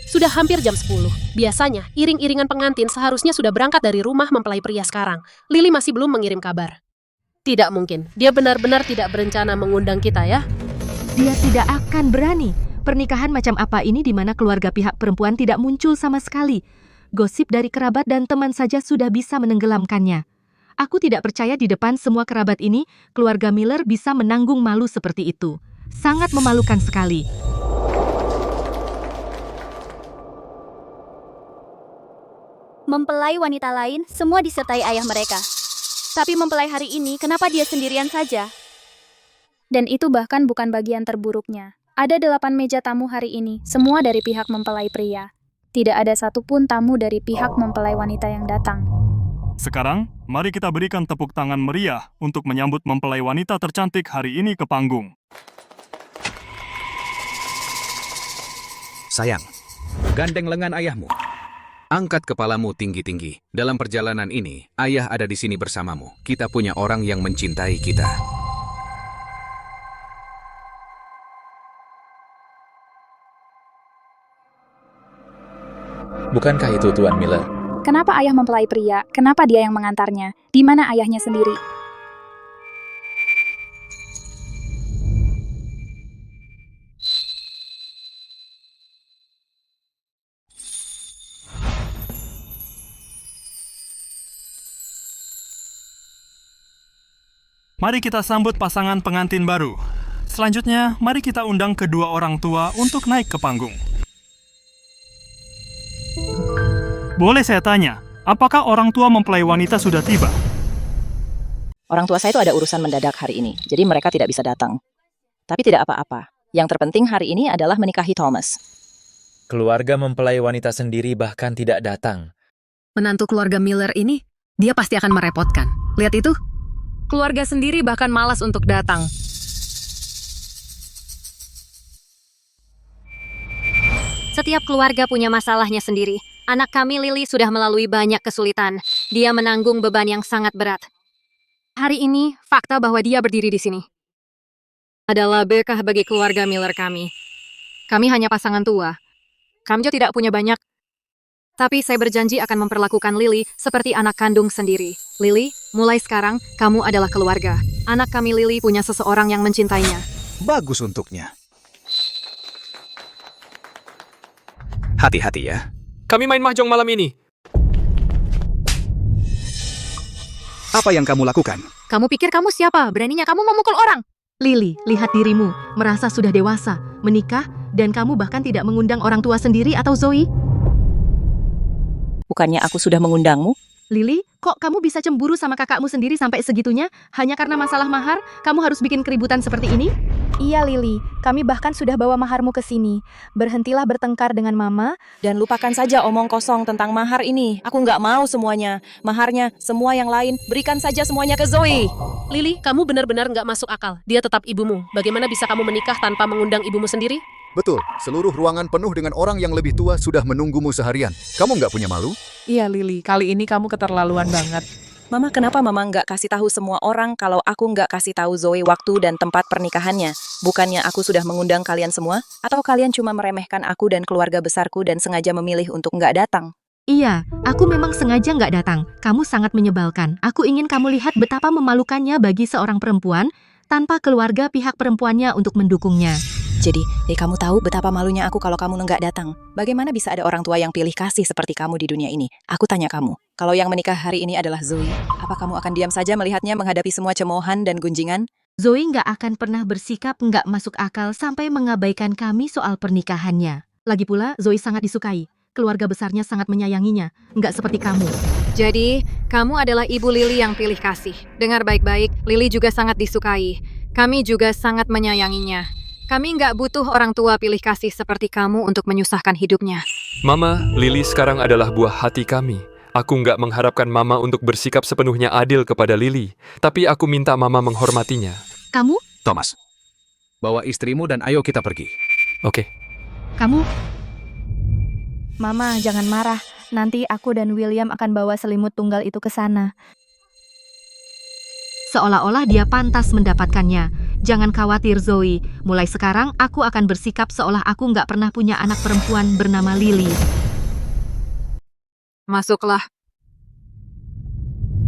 Sudah hampir jam 10. Biasanya, iring-iringan pengantin seharusnya sudah berangkat dari rumah mempelai pria sekarang. Lily masih belum mengirim kabar. Tidak mungkin. Dia benar-benar tidak berencana mengundang kita ya. Dia tidak akan berani. Pernikahan macam apa ini di mana keluarga pihak perempuan tidak muncul sama sekali. Gosip dari kerabat dan teman saja sudah bisa menenggelamkannya. Aku tidak percaya di depan semua kerabat ini, keluarga Miller bisa menanggung malu seperti itu. Sangat memalukan sekali. Mempelai wanita lain, semua disertai ayah mereka. Tapi mempelai hari ini, kenapa dia sendirian saja? Dan itu bahkan bukan bagian terburuknya. Ada 8 meja tamu hari ini, semua dari pihak mempelai pria. Tidak ada satupun tamu dari pihak mempelai wanita yang datang. Sekarang, mari kita berikan tepuk tangan meriah untuk menyambut mempelai wanita tercantik hari ini ke panggung. Sayang, gandeng lengan ayahmu. Angkat kepalamu tinggi-tinggi. Dalam perjalanan ini, ayah ada di sini bersamamu. Kita punya orang yang mencintai kita. Bukankah itu Tuan Miller? Kenapa ayah mempelai pria? Kenapa dia yang mengantarnya? Di mana ayahnya sendiri? Mari kita sambut pasangan pengantin baru. Selanjutnya, mari kita undang kedua orang tua untuk naik ke panggung. Boleh saya tanya, apakah orang tua mempelai wanita sudah tiba? Orang tua saya itu ada urusan mendadak hari ini, jadi mereka tidak bisa datang. Tapi tidak apa-apa. Yang terpenting hari ini adalah menikahi Thomas. Keluarga mempelai wanita sendiri bahkan tidak datang. Menantu keluarga Miller ini, dia pasti akan merepotkan. Lihat itu. Keluarga sendiri bahkan malas untuk datang. Setiap keluarga punya masalahnya sendiri. Anak kami Lily sudah melalui banyak kesulitan. Dia menanggung beban yang sangat berat. Hari ini, fakta bahwa dia berdiri di sini adalah berkah bagi keluarga Miller kami. Kami hanya pasangan tua. Kami juga tidak punya banyak. Tapi saya berjanji akan memperlakukan Lily seperti anak kandung sendiri. Lily, mulai sekarang, kamu adalah keluarga. Anak kami Lily punya seseorang yang mencintainya. Bagus untuknya. Hati-hati ya. Kami main mahjong malam ini. Apa yang kamu lakukan? Kamu pikir kamu siapa? Beraninya kamu memukul orang? Lily, lihat dirimu. Merasa sudah dewasa, menikah, dan kamu bahkan tidak mengundang orang tua sendiri atau Zoe? Bukannya aku sudah mengundangmu? Lily, kok kamu bisa cemburu sama kakakmu sendiri sampai segitunya? Hanya karena masalah mahar, kamu harus bikin keributan seperti ini? Iya Lily, kami bahkan sudah bawa maharmu ke sini. Berhentilah bertengkar dengan Mama. Dan lupakan saja omong kosong tentang mahar ini. Aku nggak mau semuanya. Maharnya, semua yang lain, berikan saja semuanya ke Zoe. Lily, kamu benar-benar nggak masuk akal. Dia tetap ibumu. Bagaimana bisa kamu menikah tanpa mengundang ibumu sendiri? Betul, seluruh ruangan penuh dengan orang yang lebih tua sudah menunggumu seharian. Kamu nggak punya malu? Iya Lily, kali ini kamu keterlaluan banget. Mama, kenapa Mama nggak kasih tahu semua orang kalau aku nggak kasih tahu Zoe waktu dan tempat pernikahannya? Bukannya aku sudah mengundang kalian semua? Atau kalian cuma meremehkan aku dan keluarga besarku dan sengaja memilih untuk nggak datang? Iya, aku memang sengaja nggak datang. Kamu sangat menyebalkan. Aku ingin kamu lihat betapa memalukannya bagi seorang perempuan tanpa keluarga pihak perempuannya untuk mendukungnya. Jadi, kamu tahu betapa malunya aku kalau kamu nggak datang. Bagaimana bisa ada orang tua yang pilih kasih seperti kamu di dunia ini? Aku tanya kamu, kalau yang menikah hari ini adalah Zoe, apa kamu akan diam saja melihatnya menghadapi semua cemoohan dan gunjingan? Zoe nggak akan pernah bersikap nggak masuk akal sampai mengabaikan kami soal pernikahannya. Lagi pula, Zoe sangat disukai. Keluarga besarnya sangat menyayanginya, nggak seperti kamu. Jadi, kamu adalah ibu Lily yang pilih kasih. Dengar baik-baik, Lily juga sangat disukai. Kami juga sangat menyayanginya. Kami nggak butuh orang tua pilih kasih seperti kamu untuk menyusahkan hidupnya. Mama, Lily sekarang adalah buah hati kami. Aku nggak mengharapkan Mama untuk bersikap sepenuhnya adil kepada Lily, tapi aku minta Mama menghormatinya. Kamu? Thomas, bawa istrimu dan ayo kita pergi. Oke. Kamu? Mama, jangan marah. Nanti aku dan William akan bawa selimut tunggal itu ke sana. Seolah-olah dia pantas mendapatkannya. Jangan khawatir, Zoe. Mulai sekarang, aku akan bersikap seolah aku nggak pernah punya anak perempuan bernama Lily. Masuklah.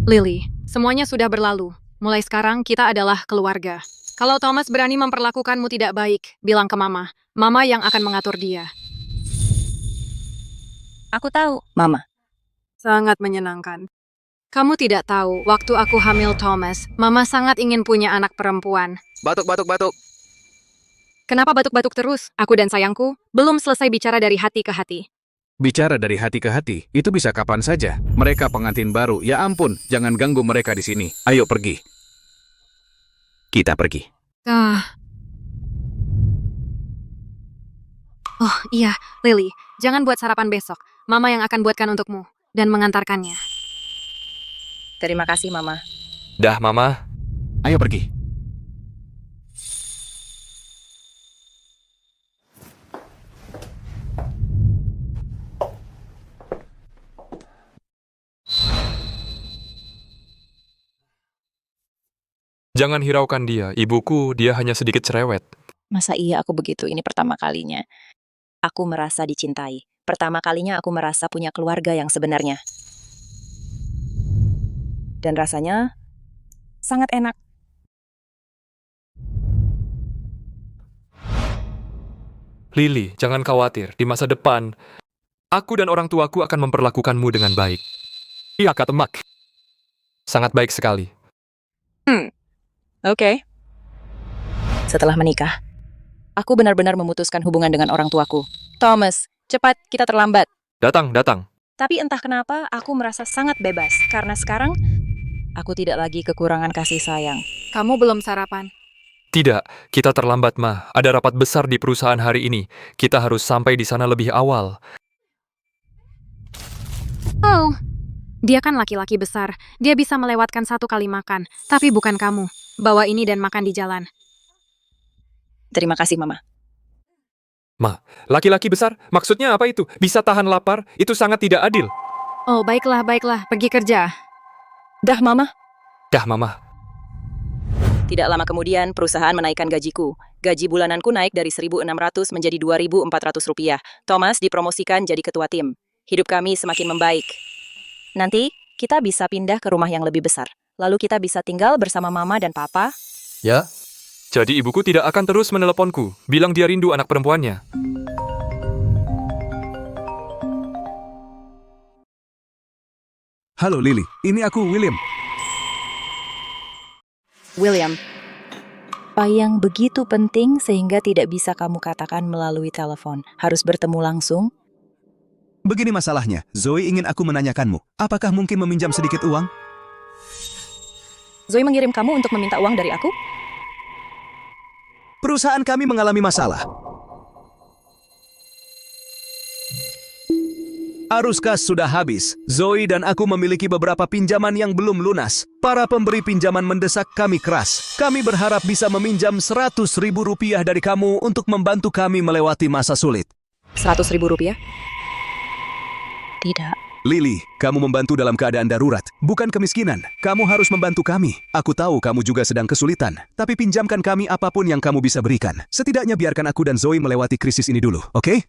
Lily, semuanya sudah berlalu. Mulai sekarang, kita adalah keluarga. Kalau Thomas berani memperlakukanmu tidak baik, bilang ke Mama. Mama yang akan mengatur dia. Aku tahu, Mama. Sangat menyenangkan. Kamu tidak tahu, waktu aku hamil Thomas, Mama sangat ingin punya anak perempuan. Batuk. Kenapa batuk-batuk terus? Aku dan sayangku belum selesai bicara dari hati ke hati. Bicara dari hati ke hati, itu bisa kapan saja. Mereka pengantin baru, ya ampun, jangan ganggu mereka di sini. Ayo pergi. Kita pergi. Oh iya, Lily, jangan buat sarapan besok. Mama yang akan buatkan untukmu dan mengantarkannya. Terima kasih, Mama. Dah, Mama. Ayo pergi. Jangan hiraukan dia, ibuku, dia hanya sedikit cerewet. Masa iya aku begitu? Ini pertama kalinya. Aku merasa dicintai. Pertama kalinya aku merasa punya keluarga yang sebenarnya. Dan rasanya sangat enak. Lily, jangan khawatir. Di masa depan, aku dan orang tuaku akan memperlakukanmu dengan baik. Iya, Kak Temak. Sangat baik sekali. Oke. Setelah menikah, aku benar-benar memutuskan hubungan dengan orang tuaku. Thomas, cepat, kita terlambat. Datang. Tapi entah kenapa, aku merasa sangat bebas. Karena sekarang, aku tidak lagi kekurangan kasih sayang. Kamu belum sarapan. Tidak, kita terlambat, Ma. Ada rapat besar di perusahaan hari ini. Kita harus sampai di sana lebih awal. Oh, dia kan laki-laki besar. Dia bisa melewatkan 1 kali makan. Tapi bukan kamu. Bawa ini dan makan di jalan. Terima kasih, Mama. Ma, laki-laki besar? Maksudnya apa itu? Bisa tahan lapar? Itu sangat tidak adil. Oh, baiklah. Pergi kerja. Dah, Mama. Tidak lama kemudian, perusahaan menaikkan gajiku. Gaji bulananku naik dari 1.600 menjadi 2.400 rupiah. Thomas dipromosikan jadi ketua tim. Hidup kami semakin membaik. Nanti, kita bisa pindah ke rumah yang lebih besar. Lalu kita bisa tinggal bersama Mama dan Papa. Ya? Jadi ibuku tidak akan terus meneleponku. Bilang dia rindu anak perempuannya. Halo Lily, ini aku William. William, apa yang begitu penting sehingga tidak bisa kamu katakan melalui telepon? Harus bertemu langsung? Begini masalahnya, Zoe ingin aku menanyakanmu, apakah mungkin meminjam sedikit uang? Zoe mengirim kamu untuk meminta uang dari aku? Perusahaan kami mengalami masalah. Arus kas sudah habis. Zoe dan aku memiliki beberapa pinjaman yang belum lunas. Para pemberi pinjaman mendesak kami keras. Kami berharap bisa meminjam 100.000 rupiah dari kamu untuk membantu kami melewati masa sulit. 100.000 rupiah? Tidak. Lily, kamu membantu dalam keadaan darurat, bukan kemiskinan. Kamu harus membantu kami. Aku tahu kamu juga sedang kesulitan, tapi pinjamkan kami apapun yang kamu bisa berikan. Setidaknya biarkan aku dan Zoe melewati krisis ini dulu, oke?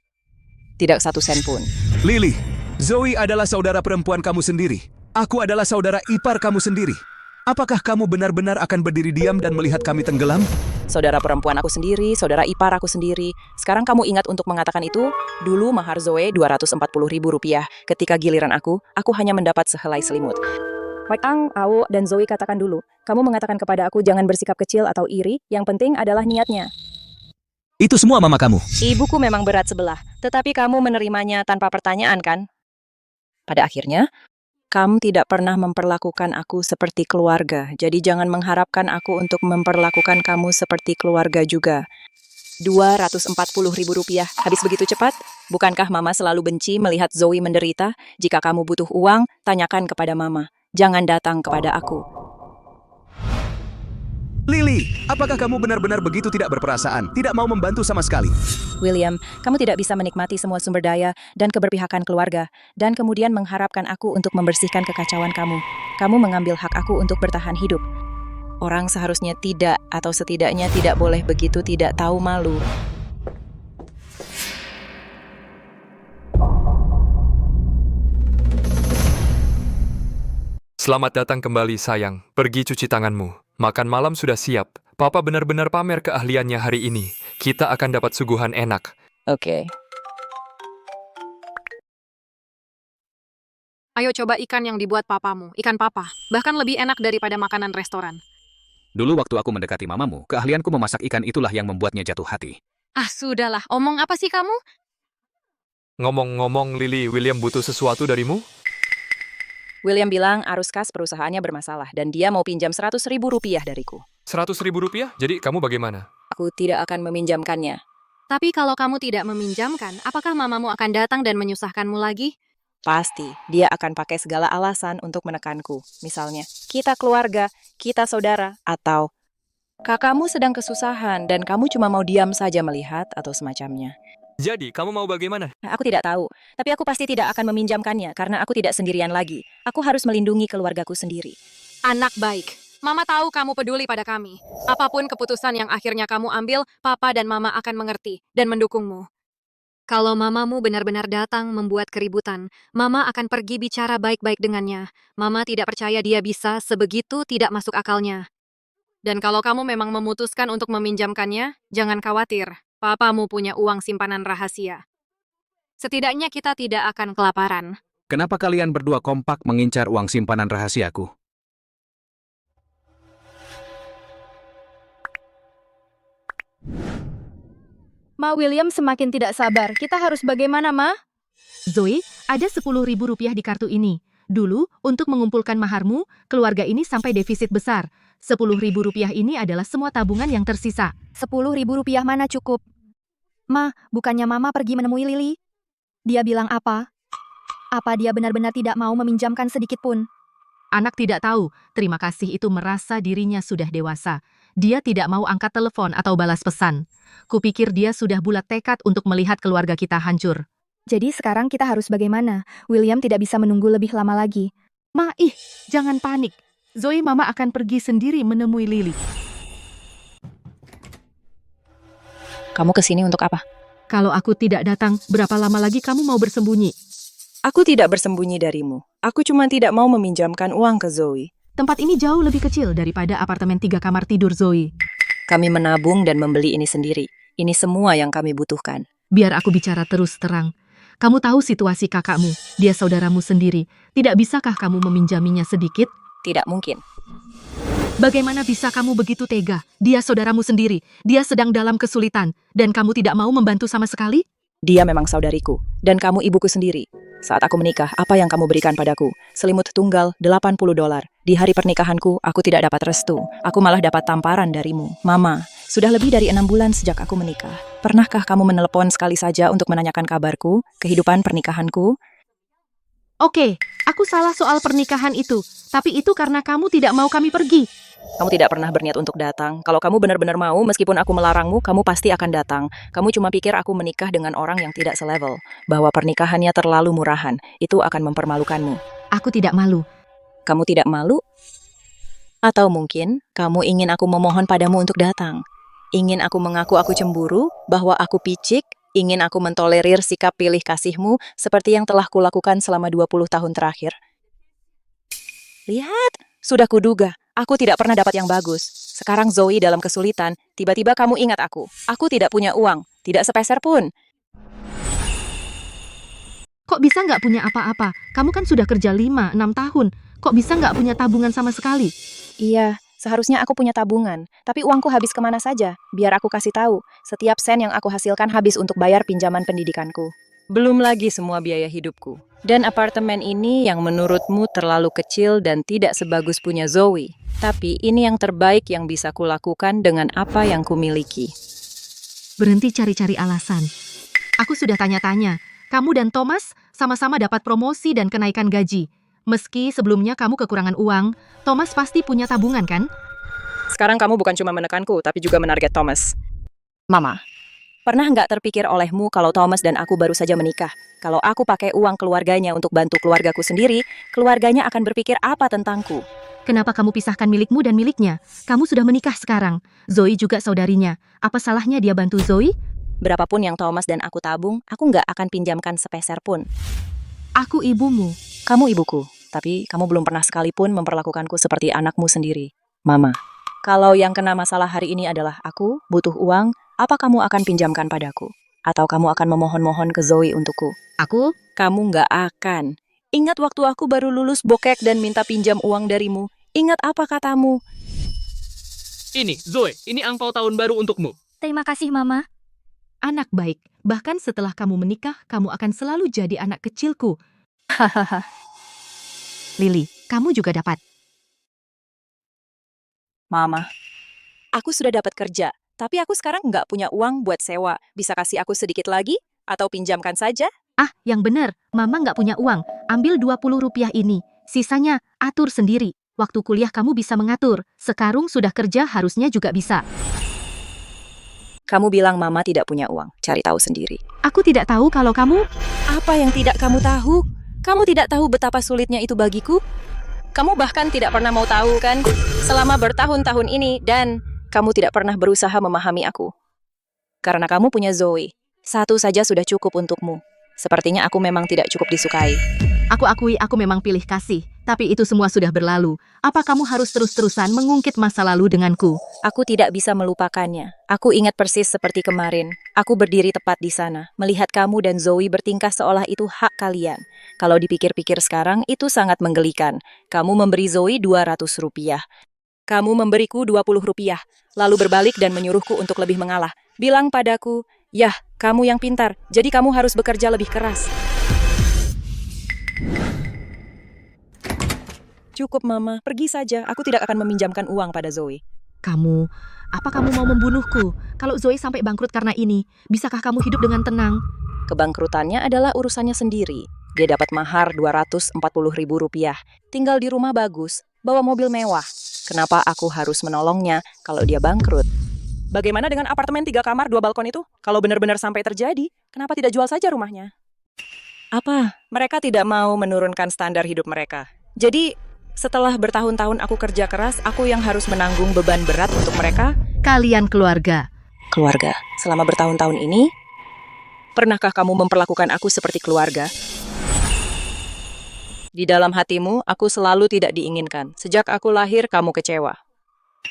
Tidak 1 sen pun. Lily, Zoe adalah saudara perempuan kamu sendiri. Aku adalah saudara ipar kamu sendiri. Apakah kamu benar-benar akan berdiri diam dan melihat kami tenggelam? Saudara perempuan aku sendiri, saudara ipar aku sendiri. Sekarang kamu ingat untuk mengatakan itu? Dulu mahar Zoe Rp240.000. Ketika giliran aku hanya mendapat sehelai selimut. Ang, Ao, dan Zoe katakan dulu. Kamu mengatakan kepada aku jangan bersikap kecil atau iri, yang penting adalah niatnya. Itu semua mama kamu. Ibuku memang berat sebelah, tetapi kamu menerimanya tanpa pertanyaan, kan? Pada akhirnya, kamu tidak pernah memperlakukan aku seperti keluarga, jadi jangan mengharapkan aku untuk memperlakukan kamu seperti keluarga juga. Rp240.000, habis begitu cepat? Bukankah Mama selalu benci melihat Zoe menderita? Jika kamu butuh uang, tanyakan kepada Mama. Jangan datang kepada aku. Lily, apakah kamu benar-benar begitu tidak berperasaan, tidak mau membantu sama sekali? William, kamu tidak bisa menikmati semua sumber daya dan keberpihakan keluarga, dan kemudian mengharapkan aku untuk membersihkan kekacauan kamu. Kamu mengambil hak aku untuk bertahan hidup. Orang seharusnya tidak, atau setidaknya tidak boleh begitu tidak tahu malu. Selamat datang kembali, sayang. Pergi cuci tanganmu. Makan malam sudah siap. Papa benar-benar pamer keahliannya hari ini. Kita akan dapat suguhan enak. Oke. Ayo coba ikan yang dibuat papamu, ikan papa. Bahkan lebih enak daripada makanan restoran. Dulu waktu aku mendekati mamamu, keahlianku memasak ikan itulah yang membuatnya jatuh hati. Ah, sudahlah. Omong apa sih kamu? Ngomong-ngomong, Lily, William butuh sesuatu darimu? William bilang arus kas perusahaannya bermasalah dan dia mau pinjam Rp100.000 dariku. Rp100.000? Jadi kamu bagaimana? Aku tidak akan meminjamkannya. Tapi kalau kamu tidak meminjamkan, apakah mamamu akan datang dan menyusahkanmu lagi? Pasti, dia akan pakai segala alasan untuk menekanku. Misalnya, kita keluarga, kita saudara, atau kakakmu sedang kesusahan dan kamu cuma mau diam saja melihat atau semacamnya. Jadi, kamu mau bagaimana? Aku tidak tahu, tapi aku pasti tidak akan meminjamkannya karena aku tidak sendirian lagi. Aku harus melindungi keluargaku sendiri. Anak baik. Mama tahu kamu peduli pada kami. Apapun keputusan yang akhirnya kamu ambil, Papa dan Mama akan mengerti dan mendukungmu. Kalau mamamu benar-benar datang membuat keributan, Mama akan pergi bicara baik-baik dengannya. Mama tidak percaya dia bisa sebegitu tidak masuk akalnya. Dan kalau kamu memang memutuskan untuk meminjamkannya, jangan khawatir. Papamu punya uang simpanan rahasia. Setidaknya kita tidak akan kelaparan. Kenapa kalian berdua kompak mengincar uang simpanan rahasiaku? Ma, William semakin tidak sabar. Kita harus bagaimana, Ma? Zoe, ada Rp10.000 di kartu ini. Dulu, untuk mengumpulkan maharmu, keluarga ini sampai defisit besar. Rp10.000 ini adalah semua tabungan yang tersisa. Rp10.000 mana cukup? Ma, bukannya Mama pergi menemui Lily? Dia bilang apa? Apa dia benar-benar tidak mau meminjamkan sedikit pun? Anak tidak tahu, terima kasih itu merasa dirinya sudah dewasa. Dia tidak mau angkat telepon atau balas pesan. Kupikir dia sudah bulat tekad untuk melihat keluarga kita hancur. Jadi sekarang kita harus bagaimana? William tidak bisa menunggu lebih lama lagi. Ma, jangan panik. Zoe, Mama akan pergi sendiri menemui Lily. Kamu kesini untuk apa? Kalau aku tidak datang, berapa lama lagi kamu mau bersembunyi? Aku tidak bersembunyi darimu. Aku cuma tidak mau meminjamkan uang ke Zoe. Tempat ini jauh lebih kecil daripada apartemen 3 kamar tidur Zoe. Kami menabung dan membeli ini sendiri. Ini semua yang kami butuhkan. Biar aku bicara terus terang. Kamu tahu situasi kakakmu, dia saudaramu sendiri. Tidak bisakah kamu meminjaminya sedikit? Tidak mungkin. Bagaimana bisa kamu begitu tega? Dia saudaramu sendiri. Dia sedang dalam kesulitan. Dan kamu tidak mau membantu sama sekali? Dia memang saudariku. Dan kamu ibuku sendiri. Saat aku menikah, apa yang kamu berikan padaku? Selimut tunggal, $80. Di hari pernikahanku, aku tidak dapat restu. Aku malah dapat tamparan darimu. Mama, sudah lebih dari 6 bulan sejak aku menikah. Pernahkah kamu menelepon sekali saja untuk menanyakan kabarku, kehidupan pernikahanku? Oke, aku salah soal pernikahan itu. Tapi itu karena kamu tidak mau kami pergi. Kamu tidak pernah berniat untuk datang. Kalau kamu benar-benar mau, meskipun aku melarangmu, kamu pasti akan datang. Kamu cuma pikir aku menikah dengan orang yang tidak selevel. Bahwa pernikahannya terlalu murahan. Itu akan mempermalukanmu. Aku tidak malu. Kamu tidak malu? Atau mungkin kamu ingin aku memohon padamu untuk datang. Ingin aku mengaku aku cemburu, bahwa aku picik, ingin aku mentolerir sikap pilih kasihmu seperti yang telah kulakukan selama 20 tahun terakhir. Lihat, sudah kuduga. Aku tidak pernah dapat yang bagus. Sekarang Zoe dalam kesulitan, tiba-tiba kamu ingat aku. Aku tidak punya uang, tidak sepeser pun. Kok bisa nggak punya apa-apa? Kamu kan sudah kerja 5-6 tahun. Kok bisa nggak punya tabungan sama sekali? Iya, seharusnya aku punya tabungan. Tapi uangku habis kemana saja? Biar aku kasih tahu. Setiap sen yang aku hasilkan habis untuk bayar pinjaman pendidikanku. Belum lagi semua biaya hidupku. Dan apartemen ini yang menurutmu terlalu kecil dan tidak sebagus punya Zoe. Tapi ini yang terbaik yang bisa kulakukan dengan apa yang kumiliki. Berhenti cari-cari alasan. Aku sudah tanya-tanya. Kamu dan Thomas sama-sama dapat promosi dan kenaikan gaji. Meski sebelumnya kamu kekurangan uang, Thomas pasti punya tabungan kan? Sekarang kamu bukan cuma menekanku, tapi juga menarget Thomas. Mama, pernah nggak terpikir olehmu kalau Thomas dan aku baru saja menikah? Kalau aku pakai uang keluarganya untuk bantu keluargaku sendiri, keluarganya akan berpikir apa tentangku? Kenapa kamu pisahkan milikmu dan miliknya? Kamu sudah menikah sekarang. Zoe juga saudarinya. Apa salahnya dia bantu Zoe? Berapapun yang Thomas dan aku tabung, aku nggak akan pinjamkan sepeser pun. Aku ibumu. Kamu ibuku, tapi kamu belum pernah sekalipun memperlakukanku seperti anakmu sendiri. Mama, kalau yang kena masalah hari ini adalah aku, butuh uang, apa kamu akan pinjamkan padaku? Atau kamu akan memohon-mohon ke Zoe untukku? Aku? Kamu nggak akan. Ingat waktu aku baru lulus bokek dan minta pinjam uang darimu. Ingat apa katamu? Ini, Zoe, ini angpau tahun baru untukmu. Terima kasih, Mama. Anak baik. Bahkan setelah kamu menikah, kamu akan selalu jadi anak kecilku. Hahaha. Lily, kamu juga dapat. Mama, aku sudah dapat kerja, tapi aku sekarang nggak punya uang buat sewa. Bisa kasih aku sedikit lagi? Atau pinjamkan saja? Ah, yang benar. Mama nggak punya uang. Ambil 20 rupiah ini. Sisanya, atur sendiri. Waktu kuliah kamu bisa mengatur. Sekarang sudah kerja harusnya juga bisa. Kamu bilang Mama tidak punya uang. Cari tahu sendiri. Aku tidak tahu kalau kamu... Apa yang tidak kamu tahu? Kamu tidak tahu betapa sulitnya itu bagiku? Kamu bahkan tidak pernah mau tahu kan? Selama bertahun-tahun ini dan kamu tidak pernah berusaha memahami aku. Karena kamu punya Zoe. Satu saja sudah cukup untukmu. Sepertinya aku memang tidak cukup disukai. Aku akui aku memang pilih kasih. Tapi itu semua sudah berlalu. Apa kamu harus terus-terusan mengungkit masa lalu denganku? Aku tidak bisa melupakannya. Aku ingat persis seperti kemarin. Aku berdiri tepat di sana, melihat kamu dan Zoe bertingkah seolah itu hak kalian. Kalau dipikir-pikir sekarang, itu sangat menggelikan. Kamu memberi Zoe 200 rupiah. Kamu memberiku 20 rupiah, lalu berbalik dan menyuruhku untuk lebih mengalah. Bilang padaku, yah, kamu yang pintar, jadi kamu harus bekerja lebih keras. Cukup, Mama. Pergi saja. Aku tidak akan meminjamkan uang pada Zoe. Apa kamu mau membunuhku? Kalau Zoe sampai bangkrut karena ini, bisakah kamu hidup dengan tenang? Kebangkrutannya adalah urusannya sendiri. Dia dapat mahar 240.000 rupiah. Tinggal di rumah bagus, bawa mobil mewah. Kenapa aku harus menolongnya kalau dia bangkrut? Bagaimana dengan apartemen 3 kamar 2 balkon itu? Kalau benar-benar sampai terjadi, kenapa tidak jual saja rumahnya? Apa? Mereka tidak mau menurunkan standar hidup mereka. Jadi... setelah bertahun-tahun aku kerja keras, aku yang harus menanggung beban berat untuk mereka. Kalian keluarga. Keluarga, selama bertahun-tahun ini, pernahkah kamu memperlakukan aku seperti keluarga? Di dalam hatimu, aku selalu tidak diinginkan. Sejak aku lahir, kamu kecewa.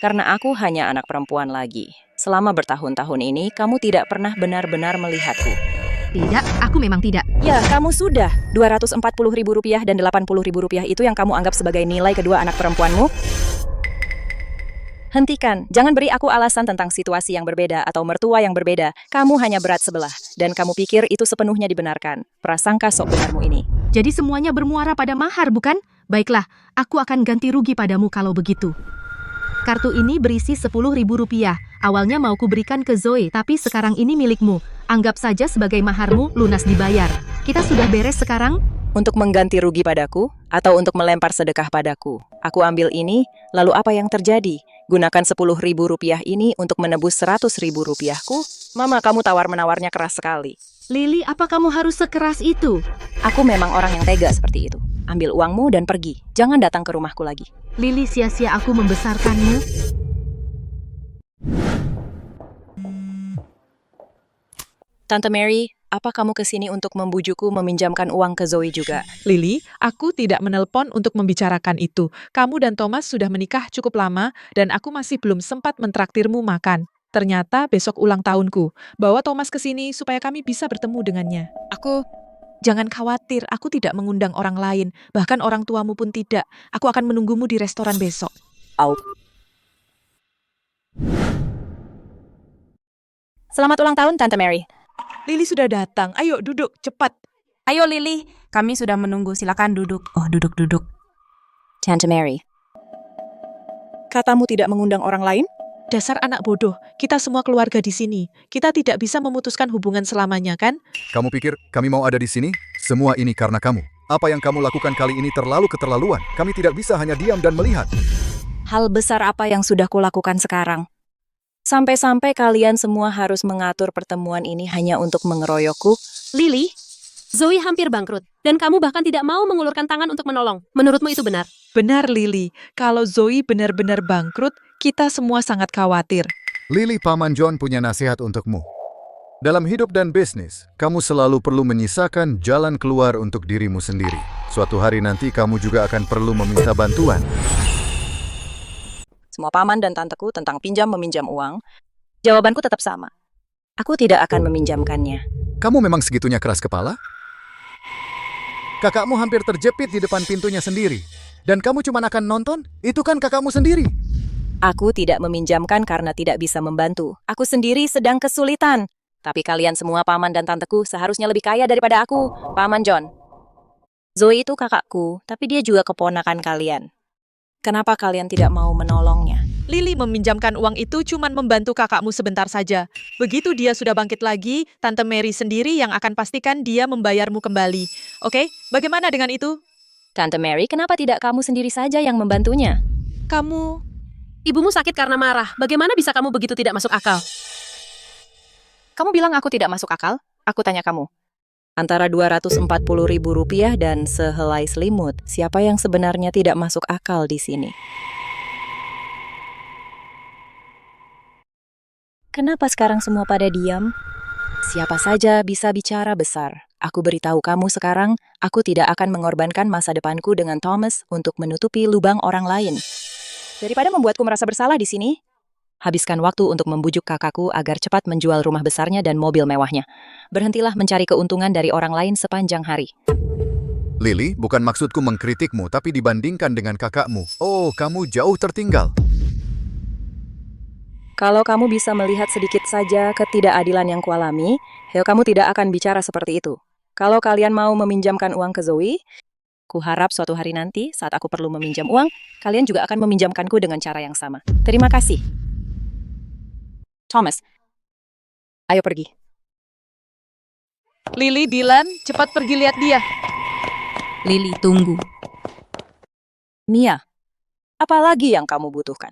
Karena aku hanya anak perempuan lagi. Selama bertahun-tahun ini, kamu tidak pernah benar-benar melihatku. Tidak, aku memang tidak. Ya, kamu sudah. 240.000 rupiah dan 80.000 rupiah itu yang kamu anggap sebagai nilai kedua anak perempuanmu? Hentikan. Jangan beri aku alasan tentang situasi yang berbeda atau mertua yang berbeda. Kamu hanya berat sebelah. Dan kamu pikir itu sepenuhnya dibenarkan. Prasangka sok benarmu ini. Jadi semuanya bermuara pada mahar, bukan? Baiklah, aku akan ganti rugi padamu kalau begitu. Kartu ini berisi 10.000 rupiah. Awalnya mau kuberikan ke Zoe, tapi sekarang ini milikmu. Anggap saja sebagai maharmu lunas dibayar. Kita sudah beres sekarang? Untuk mengganti rugi padaku, atau untuk melempar sedekah padaku? Aku ambil ini, lalu apa yang terjadi? Gunakan 10.000 rupiah ini untuk menebus 100.000 rupiahku? Mama, kamu tawar-menawarnya keras sekali. Lily, apa kamu harus sekeras itu? Aku memang orang yang tega seperti itu. Ambil uangmu dan pergi. Jangan datang ke rumahku lagi. Lily, sia-sia aku membesarkanmu. Tante Mary, apa kamu kesini untuk membujukku meminjamkan uang ke Zoe juga? Lily, aku tidak menelpon untuk membicarakan itu. Kamu dan Thomas sudah menikah cukup lama dan aku masih belum sempat mentraktirmu makan. Ternyata besok ulang tahunku. Bawa Thomas ke sini supaya kami bisa bertemu dengannya. Jangan khawatir, aku tidak mengundang orang lain. Bahkan orang tuamu pun tidak. Aku akan menunggumu di restoran besok. Selamat ulang tahun, Tante Mary. Lily sudah datang. Ayo duduk, cepat. Ayo Lily, kami sudah menunggu. Silakan duduk. Oh, duduk. Tante Mary. Katamu tidak mengundang orang lain? Dasar anak bodoh, kita semua keluarga di sini. Kita tidak bisa memutuskan hubungan selamanya, kan? Kamu pikir kami mau ada di sini? Semua ini karena kamu. Apa yang kamu lakukan kali ini terlalu keterlaluan. Kami tidak bisa hanya diam dan melihat. Hal besar apa yang sudah kulakukan sekarang? Sampai-sampai kalian semua harus mengatur pertemuan ini hanya untuk mengeroyokku? Lily, Zoe hampir bangkrut, dan kamu bahkan tidak mau mengulurkan tangan untuk menolong. Menurutmu itu benar? Benar, Lily. Kalau Zoe benar-benar bangkrut, kita semua sangat khawatir. Lily, Paman John punya nasihat untukmu. Dalam hidup dan bisnis, kamu selalu perlu menyisakan jalan keluar untuk dirimu sendiri. Suatu hari nanti kamu juga akan perlu meminta bantuan. Semua paman dan tanteku tentang pinjam-meminjam uang, jawabanku tetap sama. Aku tidak akan meminjamkannya. Kamu memang segitunya keras kepala? Kakakmu hampir terjepit di depan pintunya sendiri. Dan kamu cuma akan nonton? Itu kan kakakmu sendiri. Aku tidak meminjamkan karena tidak bisa membantu. Aku sendiri sedang kesulitan. Tapi kalian semua paman dan tanteku seharusnya lebih kaya daripada aku, Paman John. Zoe itu kakakku, tapi dia juga keponakan kalian. Kenapa kalian tidak mau menolongnya? Lily meminjamkan uang itu cuma membantu kakakmu sebentar saja. Begitu dia sudah bangkit lagi, Tante Mary sendiri yang akan pastikan dia membayarmu kembali. Oke, bagaimana dengan itu? Tante Mary, kenapa tidak kamu sendiri saja yang membantunya? Ibumu sakit karena marah. Bagaimana bisa kamu begitu tidak masuk akal? Kamu bilang aku tidak masuk akal? Aku tanya kamu. Antara 240.000 rupiah dan sehelai selimut, siapa yang sebenarnya tidak masuk akal di sini? Kenapa sekarang semua pada diam? Siapa saja bisa bicara besar. Aku beritahu kamu sekarang, aku tidak akan mengorbankan masa depanku dengan Thomas untuk menutupi lubang orang lain. Daripada membuatku merasa bersalah di sini, habiskan waktu untuk membujuk kakakku agar cepat menjual rumah besarnya dan mobil mewahnya. Berhentilah mencari keuntungan dari orang lain sepanjang hari. Lily, bukan maksudku mengkritikmu, tapi dibandingkan dengan kakakmu. Oh, kamu jauh tertinggal. Kalau kamu bisa melihat sedikit saja ketidakadilan yang kualami, kamu tidak akan bicara seperti itu. Kalau kalian mau meminjamkan uang ke Zoe, kuharap suatu hari nanti saat aku perlu meminjam uang, kalian juga akan meminjamkanku dengan cara yang sama. Terima kasih. Thomas, ayo pergi. Lily, Dylan, cepat pergi lihat dia. Lily, tunggu. Mia, apa lagi yang kamu butuhkan?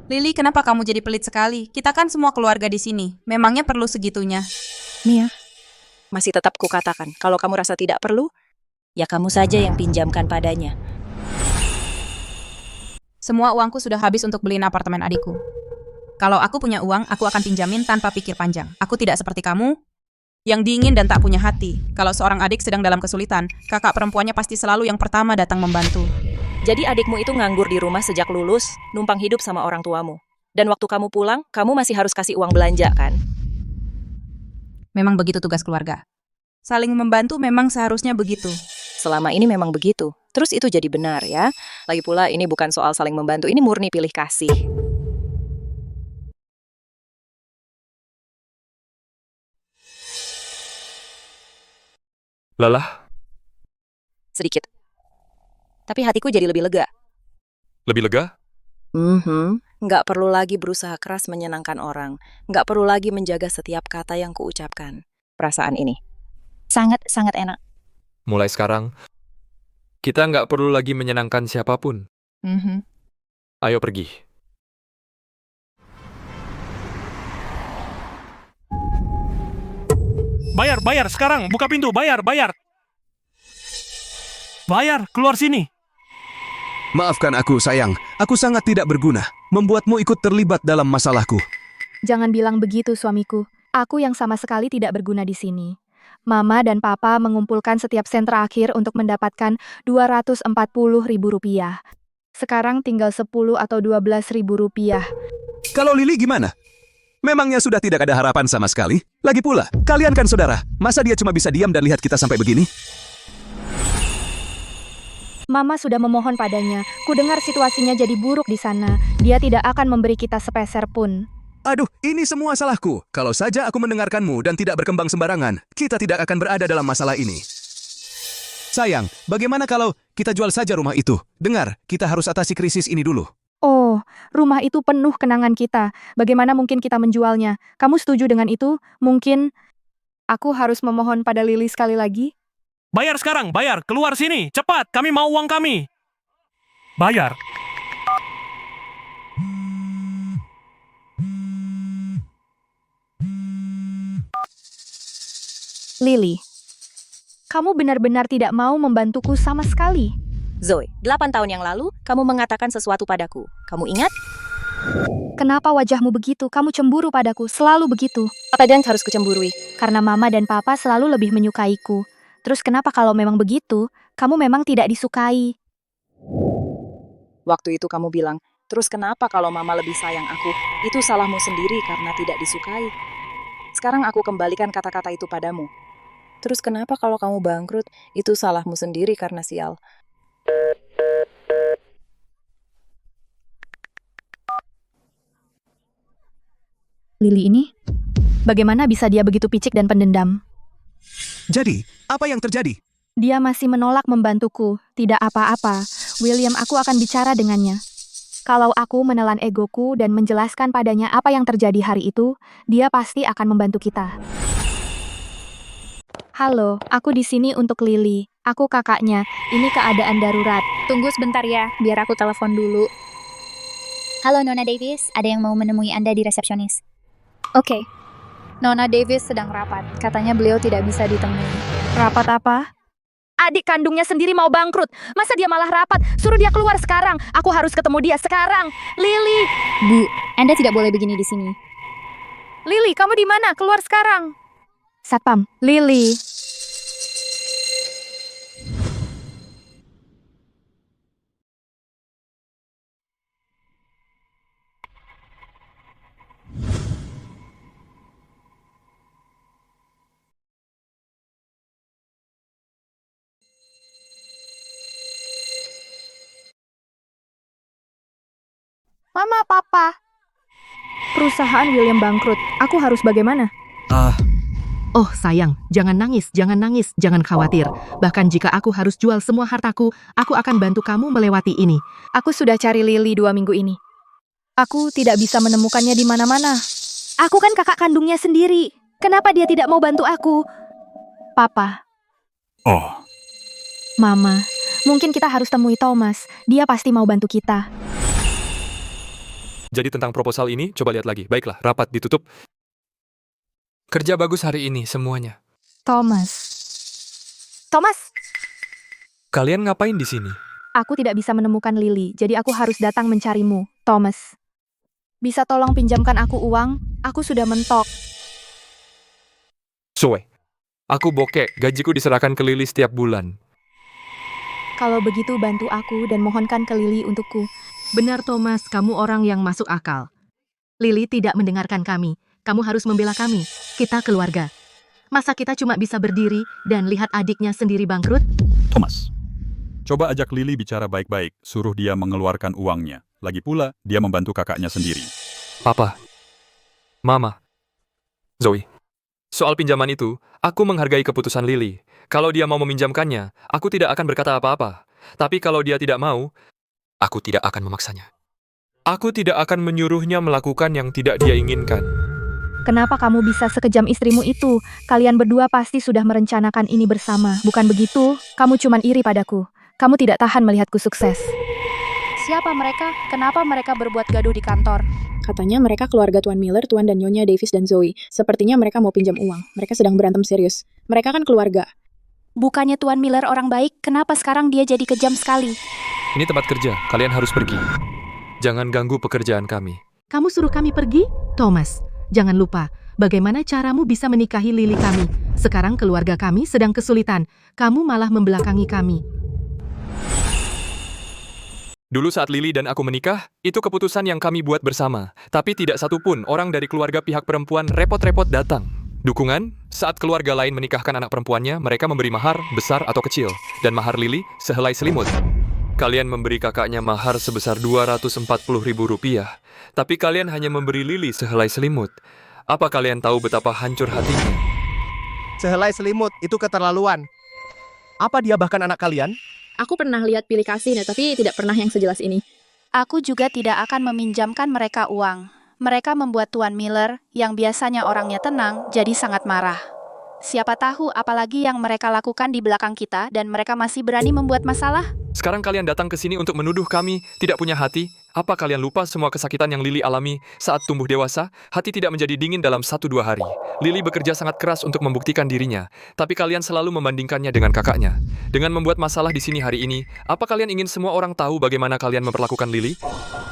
Lily, kenapa kamu jadi pelit sekali? Kita kan semua keluarga di sini. Memangnya perlu segitunya? Mia, masih tetap kukatakan, kalau kamu rasa tidak perlu, ya kamu saja yang pinjamkan padanya. Semua uangku sudah habis untuk beliin apartemen adikku. Kalau aku punya uang, aku akan pinjamin tanpa pikir panjang. Aku tidak seperti kamu, yang dingin dan tak punya hati. Kalau seorang adik sedang dalam kesulitan, kakak perempuannya pasti selalu yang pertama datang membantu. Jadi adikmu itu nganggur di rumah sejak lulus, numpang hidup sama orang tuamu. Dan waktu kamu pulang, kamu masih harus kasih uang belanja, kan? Memang begitu tugas keluarga. Saling membantu memang seharusnya begitu. Selama ini memang begitu. Terus itu jadi benar, ya? Lagi pula ini bukan soal saling membantu, ini murni pilih kasih. Lelah? Sedikit. Tapi hatiku jadi lebih lega. Lebih lega? Nggak perlu lagi berusaha keras menyenangkan orang. Nggak perlu lagi menjaga setiap kata yang kuucapkan. Perasaan ini sangat-sangat enak. Mulai sekarang, kita nggak perlu lagi menyenangkan siapapun. Ayo pergi. Bayar sekarang. Buka pintu, bayar. Bayar, keluar sini. Maafkan aku, sayang. Aku sangat tidak berguna. Membuatmu ikut terlibat dalam masalahku. Jangan bilang begitu, suamiku. Aku yang sama sekali tidak berguna di sini. Mama dan Papa mengumpulkan setiap sen terakhir untuk mendapatkan Rp240.000. Sekarang tinggal 10 atau 12 ribu rupiah. Kalau Lily gimana? Memangnya sudah tidak ada harapan sama sekali? Lagi pula, kalian kan saudara. Masa dia cuma bisa diam dan lihat kita sampai begini? Mama sudah memohon padanya. Kudengar situasinya jadi buruk di sana. Dia tidak akan memberi kita sepeser pun. Aduh, ini semua salahku. Kalau saja aku mendengarkanmu dan tidak berkembang sembarangan, kita tidak akan berada dalam masalah ini. Sayang, bagaimana kalau kita jual saja rumah itu? Dengar, kita harus atasi krisis ini dulu. Oh, rumah itu penuh kenangan kita. Bagaimana mungkin kita menjualnya? Kamu setuju dengan itu? Mungkin aku harus memohon pada Lily sekali lagi? Bayar sekarang, bayar. Keluar sini, cepat. Kami mau uang kami. Bayar. Lily, kamu benar-benar tidak mau membantuku sama sekali. Zoe, 8 tahun yang lalu, kamu mengatakan sesuatu padaku. Kamu ingat? Kenapa wajahmu begitu? Kamu cemburu padaku, selalu begitu. Apa dan harus kucemburui? Karena Mama dan Papa selalu lebih menyukaiku. Terus kenapa kalau memang begitu, kamu memang tidak disukai? Waktu itu kamu bilang, terus kenapa kalau Mama lebih sayang aku? Itu salahmu sendiri karena tidak disukai. Sekarang aku kembalikan kata-kata itu padamu. Terus kenapa kalau kamu bangkrut? Itu salahmu sendiri karena sial. Lily ini? Bagaimana bisa dia begitu picik dan pendendam? Jadi, apa yang terjadi? Dia masih menolak membantuku. Tidak apa-apa. William, aku akan bicara dengannya. Kalau aku menelan egoku dan menjelaskan padanya apa yang terjadi hari itu, dia pasti akan membantu kita. Halo, aku di sini untuk Lily. Aku kakaknya. Ini keadaan darurat. Tunggu sebentar ya, biar aku telepon dulu. Halo Nona Davis, ada yang mau menemui Anda di resepsionis. Oke. Nona Davis sedang rapat. Katanya beliau tidak bisa ditemui. Rapat apa? Adik kandungnya sendiri mau bangkrut. Masa dia malah rapat? Suruh dia keluar sekarang. Aku harus ketemu dia sekarang. Lily. Bu, Anda tidak boleh begini di sini. Lily, kamu di mana? Keluar sekarang. Satpam, Lily. Mama, Papa. Perusahaan William bangkrut. Aku harus bagaimana? Oh sayang, jangan nangis, jangan khawatir. Bahkan jika aku harus jual semua hartaku, aku akan bantu kamu melewati ini. Aku sudah cari Lily 2 minggu ini. Aku tidak bisa menemukannya di mana-mana. Aku kan kakak kandungnya sendiri. Kenapa dia tidak mau bantu aku? Papa. Oh. Mama, mungkin kita harus temui Thomas. Dia pasti mau bantu kita. Jadi tentang proposal ini, coba lihat lagi. Baiklah, rapat ditutup. Kerja bagus hari ini semuanya. Thomas. Kalian ngapain di sini? Aku tidak bisa menemukan Lily, jadi aku harus datang mencarimu, Thomas. Bisa tolong pinjamkan aku uang? Aku sudah mentok. Zoe, aku bokek. Gajiku diserahkan ke Lily setiap bulan. Kalau begitu bantu aku dan mohonkan ke Lily untukku. Benar Thomas, kamu orang yang masuk akal. Lily tidak mendengarkan kami. Kamu harus membela kami. Kita keluarga. Masa kita cuma bisa berdiri dan lihat adiknya sendiri bangkrut? Thomas, coba ajak Lily bicara baik-baik. Suruh dia mengeluarkan uangnya. Lagi pula, dia membantu kakaknya sendiri. Papa, Mama, Zoe, soal pinjaman itu, aku menghargai keputusan Lily. Kalau dia mau meminjamkannya, aku tidak akan berkata apa-apa. Tapi kalau dia tidak mau, aku tidak akan memaksanya. Aku tidak akan menyuruhnya melakukan yang tidak dia inginkan. Kenapa kamu bisa sekejam istrimu itu? Kalian berdua pasti sudah merencanakan ini bersama. Bukan begitu? Kamu cuman iri padaku. Kamu tidak tahan melihatku sukses. Siapa mereka? Kenapa mereka berbuat gaduh di kantor? Katanya mereka keluarga Tuan Miller, Tuan dan Nyonya Davis dan Zoe. Sepertinya mereka mau pinjam uang. Mereka sedang berantem serius. Mereka kan keluarga. Bukannya Tuan Miller orang baik, kenapa sekarang dia jadi kejam sekali? Ini tempat kerja, kalian harus pergi. Jangan ganggu pekerjaan kami. Kamu suruh kami pergi? Thomas, jangan lupa, bagaimana caramu bisa menikahi Lily kami? Sekarang keluarga kami sedang kesulitan. Kamu malah membelakangi kami. Dulu saat Lily dan aku menikah, itu keputusan yang kami buat bersama. Tapi tidak satupun orang dari keluarga pihak perempuan repot-repot datang. Dukungan, saat keluarga lain menikahkan anak perempuannya, mereka memberi mahar, besar atau kecil. Dan mahar Lily, sehelai selimut. Kalian memberi kakaknya mahar sebesar Rp240.000. Tapi kalian hanya memberi Lily sehelai selimut. Apa kalian tahu betapa hancur hatinya? Sehelai selimut, itu keterlaluan. Apa dia bahkan anak kalian? Aku pernah lihat pilih kasih, tapi tidak pernah yang sejelas ini. Aku juga tidak akan meminjamkan mereka uang. Mereka membuat Tuan Miller, yang biasanya orangnya tenang, jadi sangat marah. Siapa tahu apalagi yang mereka lakukan di belakang kita dan mereka masih berani membuat masalah? Sekarang kalian datang ke sini untuk menuduh kami tidak punya hati? Apa kalian lupa semua kesakitan yang Lily alami saat tumbuh dewasa? Hati tidak menjadi dingin dalam 1-2 hari. Lily bekerja sangat keras untuk membuktikan dirinya, tapi kalian selalu membandingkannya dengan kakaknya. Dengan membuat masalah di sini hari ini, apa kalian ingin semua orang tahu bagaimana kalian memperlakukan Lily?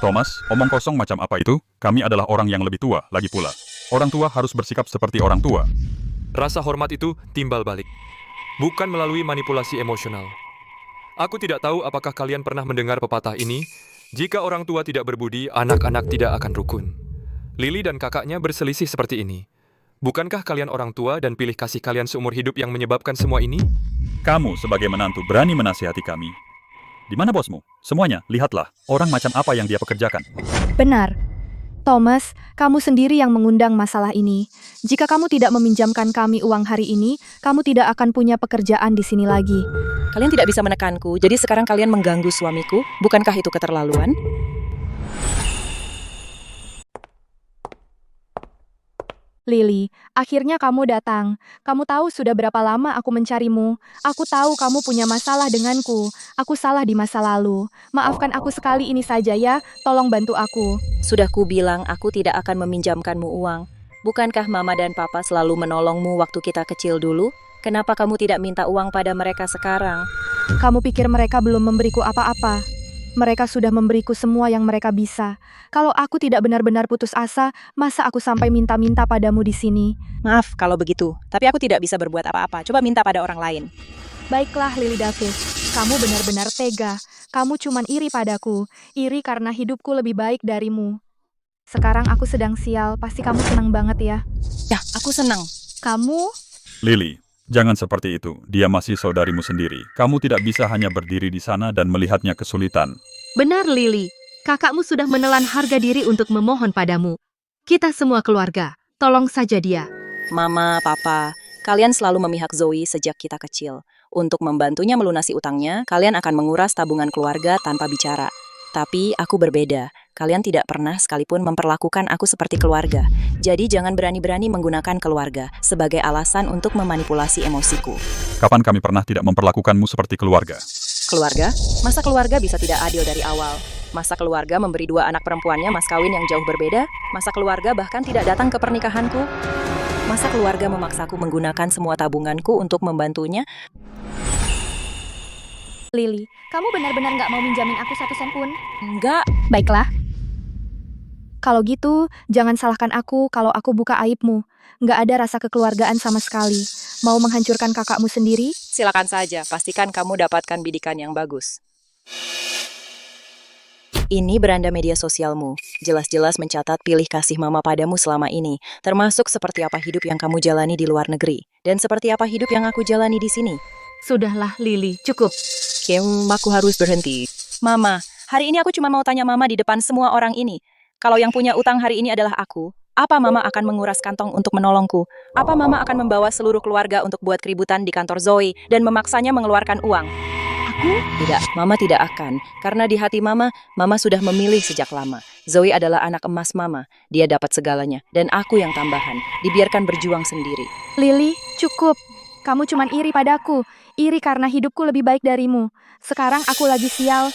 Thomas, omong kosong macam apa itu? Kami adalah orang yang lebih tua, lagi pula. Orang tua harus bersikap seperti orang tua. Rasa hormat itu timbal balik, bukan melalui manipulasi emosional. Aku tidak tahu apakah kalian pernah mendengar pepatah ini, jika orang tua tidak berbudi, anak-anak tidak akan rukun. Lily dan kakaknya berselisih seperti ini. Bukankah kalian orang tua dan pilih kasih kalian seumur hidup yang menyebabkan semua ini? Kamu sebagai menantu berani menasihati kami. Di mana bosmu? Semuanya, lihatlah, orang macam apa yang dia pekerjakan. Benar. Thomas, kamu sendiri yang mengundang masalah ini. Jika kamu tidak meminjamkan kami uang hari ini, kamu tidak akan punya pekerjaan di sini lagi. Kalian tidak bisa menekanku, jadi sekarang kalian mengganggu suamiku. Bukankah itu keterlaluan? Lily, akhirnya kamu datang. Kamu tahu sudah berapa lama aku mencarimu. Aku tahu kamu punya masalah denganku. Aku salah di masa lalu. Maafkan aku sekali ini saja ya, tolong bantu aku. Sudah kubilang aku tidak akan meminjamkanmu uang. Bukankah Mama dan Papa selalu menolongmu waktu kita kecil dulu? Kenapa kamu tidak minta uang pada mereka sekarang? Kamu pikir mereka belum memberiku apa-apa? Mereka sudah memberiku semua yang mereka bisa. Kalau aku tidak benar-benar putus asa, masa aku sampai minta-minta padamu di sini? Maaf kalau begitu, tapi aku tidak bisa berbuat apa-apa. Coba minta pada orang lain. Baiklah, Lily Davis. Kamu benar-benar tega. Kamu cuman iri padaku. Iri karena hidupku lebih baik darimu. Sekarang aku sedang sial. Pasti kamu senang banget ya? Ya, aku senang. Kamu? Lily, jangan seperti itu. Dia masih saudarimu sendiri. Kamu tidak bisa hanya berdiri di sana dan melihatnya kesulitan. Benar, Lily. Kakakmu sudah menelan harga diri untuk memohon padamu. Kita semua keluarga. Tolong saja dia. Mama, Papa, kalian selalu memihak Zoe sejak kita kecil. Untuk membantunya melunasi utangnya, kalian akan menguras tabungan keluarga tanpa bicara. Tapi aku berbeda. Kalian tidak pernah sekalipun memperlakukan aku seperti keluarga. Jadi jangan berani-berani menggunakan keluarga sebagai alasan untuk memanipulasi emosiku. Kapan kami pernah tidak memperlakukanmu seperti keluarga? Keluarga? Masa keluarga bisa tidak adil dari awal? Masa keluarga memberi 2 anak perempuannya mas kawin yang jauh berbeda? Masa keluarga bahkan tidak datang ke pernikahanku? Masa keluarga memaksaku menggunakan semua tabunganku untuk membantunya? Lily, kamu benar-benar nggak mau minjamin aku 1 sen pun? Enggak. Baiklah. Kalau gitu, jangan salahkan aku kalau aku buka aibmu. Nggak ada rasa kekeluargaan sama sekali. Mau menghancurkan kakakmu sendiri? Silakan saja, pastikan kamu dapatkan bidikan yang bagus. Ini beranda media sosialmu. Jelas-jelas mencatat pilih kasih Mama padamu selama ini, termasuk seperti apa hidup yang kamu jalani di luar negeri, dan seperti apa hidup yang aku jalani di sini. Sudahlah, Lily, cukup. Aku harus berhenti. Mama, hari ini aku cuma mau tanya Mama di depan semua orang ini. Kalau yang punya utang hari ini adalah aku, apa Mama akan menguras kantong untuk menolongku? Apa Mama akan membawa seluruh keluarga untuk buat keributan di kantor Zoe dan memaksanya mengeluarkan uang? Aku aku? Tidak, Mama tidak akan. Karena di hati Mama, Mama sudah memilih sejak lama. Zoe adalah anak emas Mama. Dia dapat segalanya. Dan aku yang tambahan. Dibiarkan berjuang sendiri. Lily, cukup. Kamu cuman iri padaku. Iri karena hidupku lebih baik darimu. Sekarang aku lagi sial.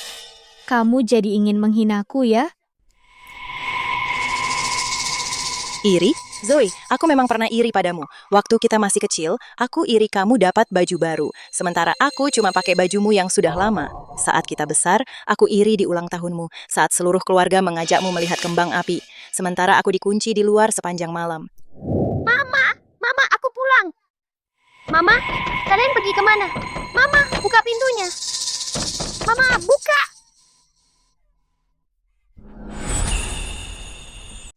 Kamu jadi ingin menghinaku ya? Iri? Zoe, aku memang pernah iri padamu. Waktu kita masih kecil, aku iri kamu dapat baju baru. Sementara aku cuma pakai bajumu yang sudah lama. Saat kita besar, aku iri di ulang tahunmu. Saat seluruh keluarga mengajakmu melihat kembang api. Sementara aku dikunci di luar sepanjang malam. Mama, aku pulang. Mama, kalian pergi kemana? Mama, buka pintunya. Mama, buka.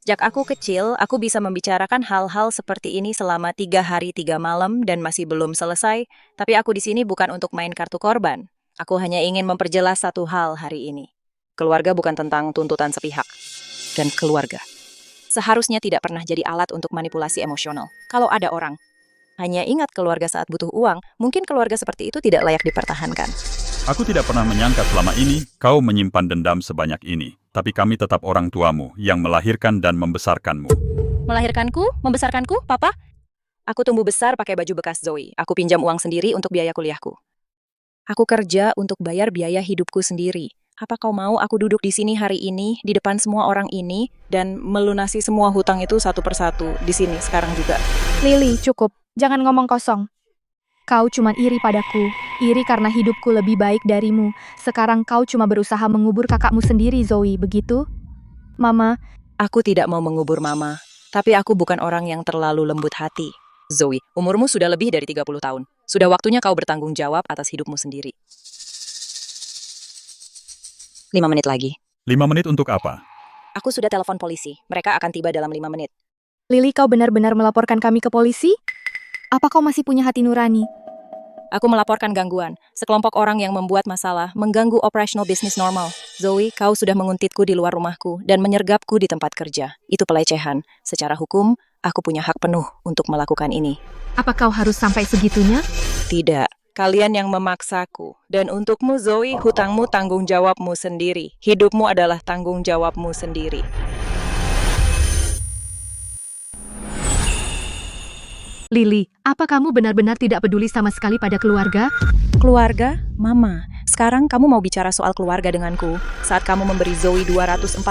Sejak aku kecil, aku bisa membicarakan hal-hal seperti ini selama 3 hari 3 malam dan masih belum selesai. Tapi aku di sini bukan untuk main kartu korban. Aku hanya ingin memperjelas satu hal hari ini. Keluarga bukan tentang tuntutan sepihak. Dan keluarga seharusnya tidak pernah jadi alat untuk manipulasi emosional. Kalau ada orang hanya ingat keluarga saat butuh uang, mungkin keluarga seperti itu tidak layak dipertahankan. Aku tidak pernah menyangka selama ini kau menyimpan dendam sebanyak ini. Tapi kami tetap orang tuamu yang melahirkan dan membesarkanmu. Melahirkanku? Membesarkanku, Papa? Aku tumbuh besar pakai baju bekas Zoe. Aku pinjam uang sendiri untuk biaya kuliahku. Aku kerja untuk bayar biaya hidupku sendiri. Apa kau mau aku duduk di sini hari ini, di depan semua orang ini, dan melunasi semua hutang itu satu persatu di sini sekarang juga? Lily, cukup. Jangan ngomong kosong. Kau cuman iri padaku. Iri karena hidupku lebih baik darimu. Sekarang kau cuma berusaha mengubur kakakmu sendiri, Zoe. Begitu? Mama, aku tidak mau mengubur Mama. Tapi aku bukan orang yang terlalu lembut hati. Zoe, umurmu sudah lebih dari 30 tahun. Sudah waktunya kau bertanggung jawab atas hidupmu sendiri. 5 menit lagi. 5 menit untuk apa? Aku sudah telepon polisi. Mereka akan tiba dalam 5 menit. Lily, kau benar-benar melaporkan kami ke polisi? Apa kau masih punya hati nurani? Aku melaporkan gangguan. Sekelompok orang yang membuat masalah mengganggu operasional bisnis normal. Zoe, kau sudah menguntitku di luar rumahku dan menyergapku di tempat kerja. Itu pelecehan. Secara hukum, aku punya hak penuh untuk melakukan ini. Apa kau harus sampai segitunya? Tidak. Kalian yang memaksaku. Dan untukmu, Zoe, hutangmu tanggung jawabmu sendiri. Hidupmu adalah tanggung jawabmu sendiri. Lily, apa kamu benar-benar tidak peduli sama sekali pada keluarga? Keluarga? Mama, sekarang kamu mau bicara soal keluarga denganku. Saat kamu memberi Zoe 240.000